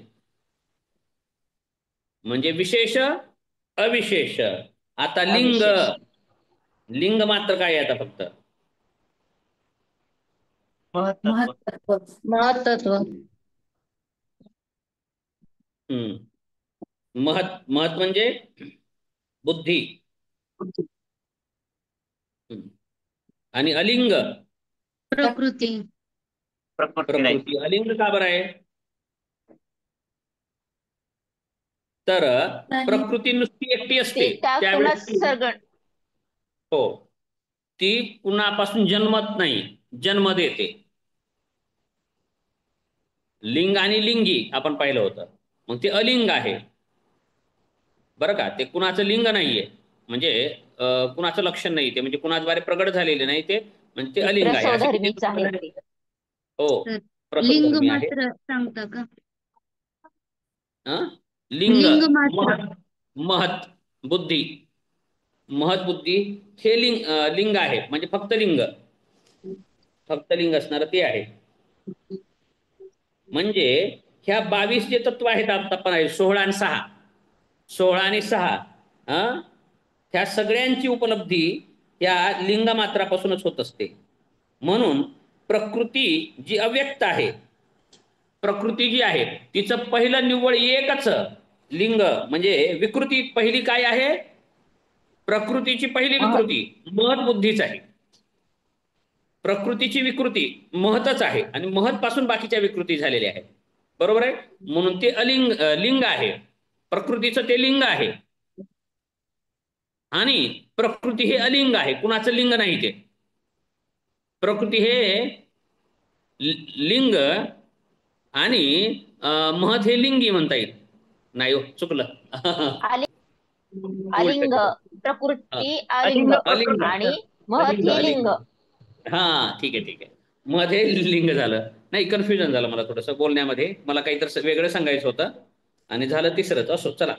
म्हणजे विशेष अविशेष. आता लिंग, लिंग मात्र काय आहे? आता फक्त महत्त्व. महत म्हणजे बुद्धी. आणि अलिंग प्रकृती. प्रकृती. अलिंग का बरं आहे? तर प्रकृती नुसती एकटी असते त्यावेळेस, हो, ती कुणापासून जन्मत नाही, जन्म देते. लिंग आणि लिंगी आपण पाहिलं होतं. मग ते अलिंग आहे बरं का. ते कुणाचं लिंग नाहीये, म्हणजे कुणाचं लक्षण नाही ते, म्हणजे कुणाद्वारे प्रगट झालेले नाही ते, म्हणजे ते अलिंग आहे. हो, लिंग प्रकृतधर्मी आहे. मात्र सांगता का? लिंग, लिंग मात्र. महत, महत बुद्धी, महत बुद्धी हे लिंग आहे, म्हणजे फक्त लिंग असणार ते आहे. म्हणजे ह्या 22 जे तत्व आहेत आता पण आहे 16 आणि 6, 16 आणि 6 ह्या सगळ्यांची उपलब्धी या लिंगमात्रापासूनच होत असते. म्हणून प्रकृती जी अव्यक्त आहे, प्रकृती जी आहे तिचं पहिलं निव्वळ एकच लिंग, म्हणजे विकृती पहिली काय आहे? प्रकृतीची पहिली विकृती महत बुद्धीच आहे. प्रकृतीची विकृती महतच आहे आणि महत पासून बाकीच्या विकृती झालेल्या आहेत. बरोबर आहे. म्हणून ते लिंग आहे. प्रकृतीचं ते लिंग आहे आणि प्रकृती हे अलिंग आहे, कुणाचं लिंग नाही ते. प्रकृती हे लिंग आणि महत हे लिंगी म्हणता येईल. नाही हो, चुकलं. अलिंग, प्रकृती अलिंग अलिंग आणि महत हे लिंग. हा ठीक आहे. मध हे लिंग झालं. नाही, कन्फ्युजन झालं मला थोडंसं बोलण्यामध्ये, मला काहीतरी वेगळं सांगायचं होतं आणि झालं तिसरंच. असो, चला.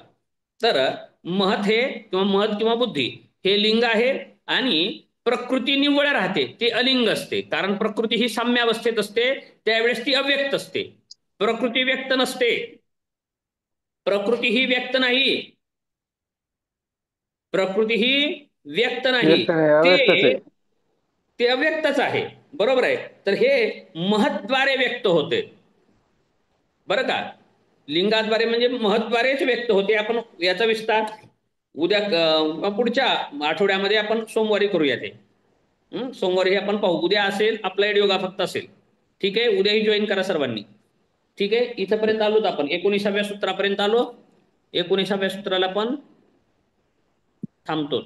तर महत हे किंवा बुद्धी हे लिंग आहे आणि प्रकृती निव्वळ राहते, ती अलिंग असते. कारण प्रकृती ही साम्यावस्थेत असते, त्यावेळेस ती अव्यक्त असते. प्रकृती व्यक्त नसते, प्रकृती ही व्यक्त नाही, प्रकृती ही व्यक्त नाही, अव्यक्तच आहे. ते अव्यक्तच आहे. बरोबर आहे. तर हे महद्वारे व्यक्त होते, बरं का. लिंगाद्वारे म्हणजे महद्वारेच व्यक्त होते. आपण याचा विस्तार उद्या पुढच्या आठवड्यामध्ये आपण सोमवारी करूया ते. सोमवारी आपण पाहू. उद्या असेल अप्लाइड योगा फक्त असेल. ठीक आहे. उद्याही जॉईन करा सर्वांनी. ठीक आहे. इथपर्यंत आलोत आपण, 19व्या सूत्रापर्यंत आलो. 19व्या सूत्राला पण थांबतो.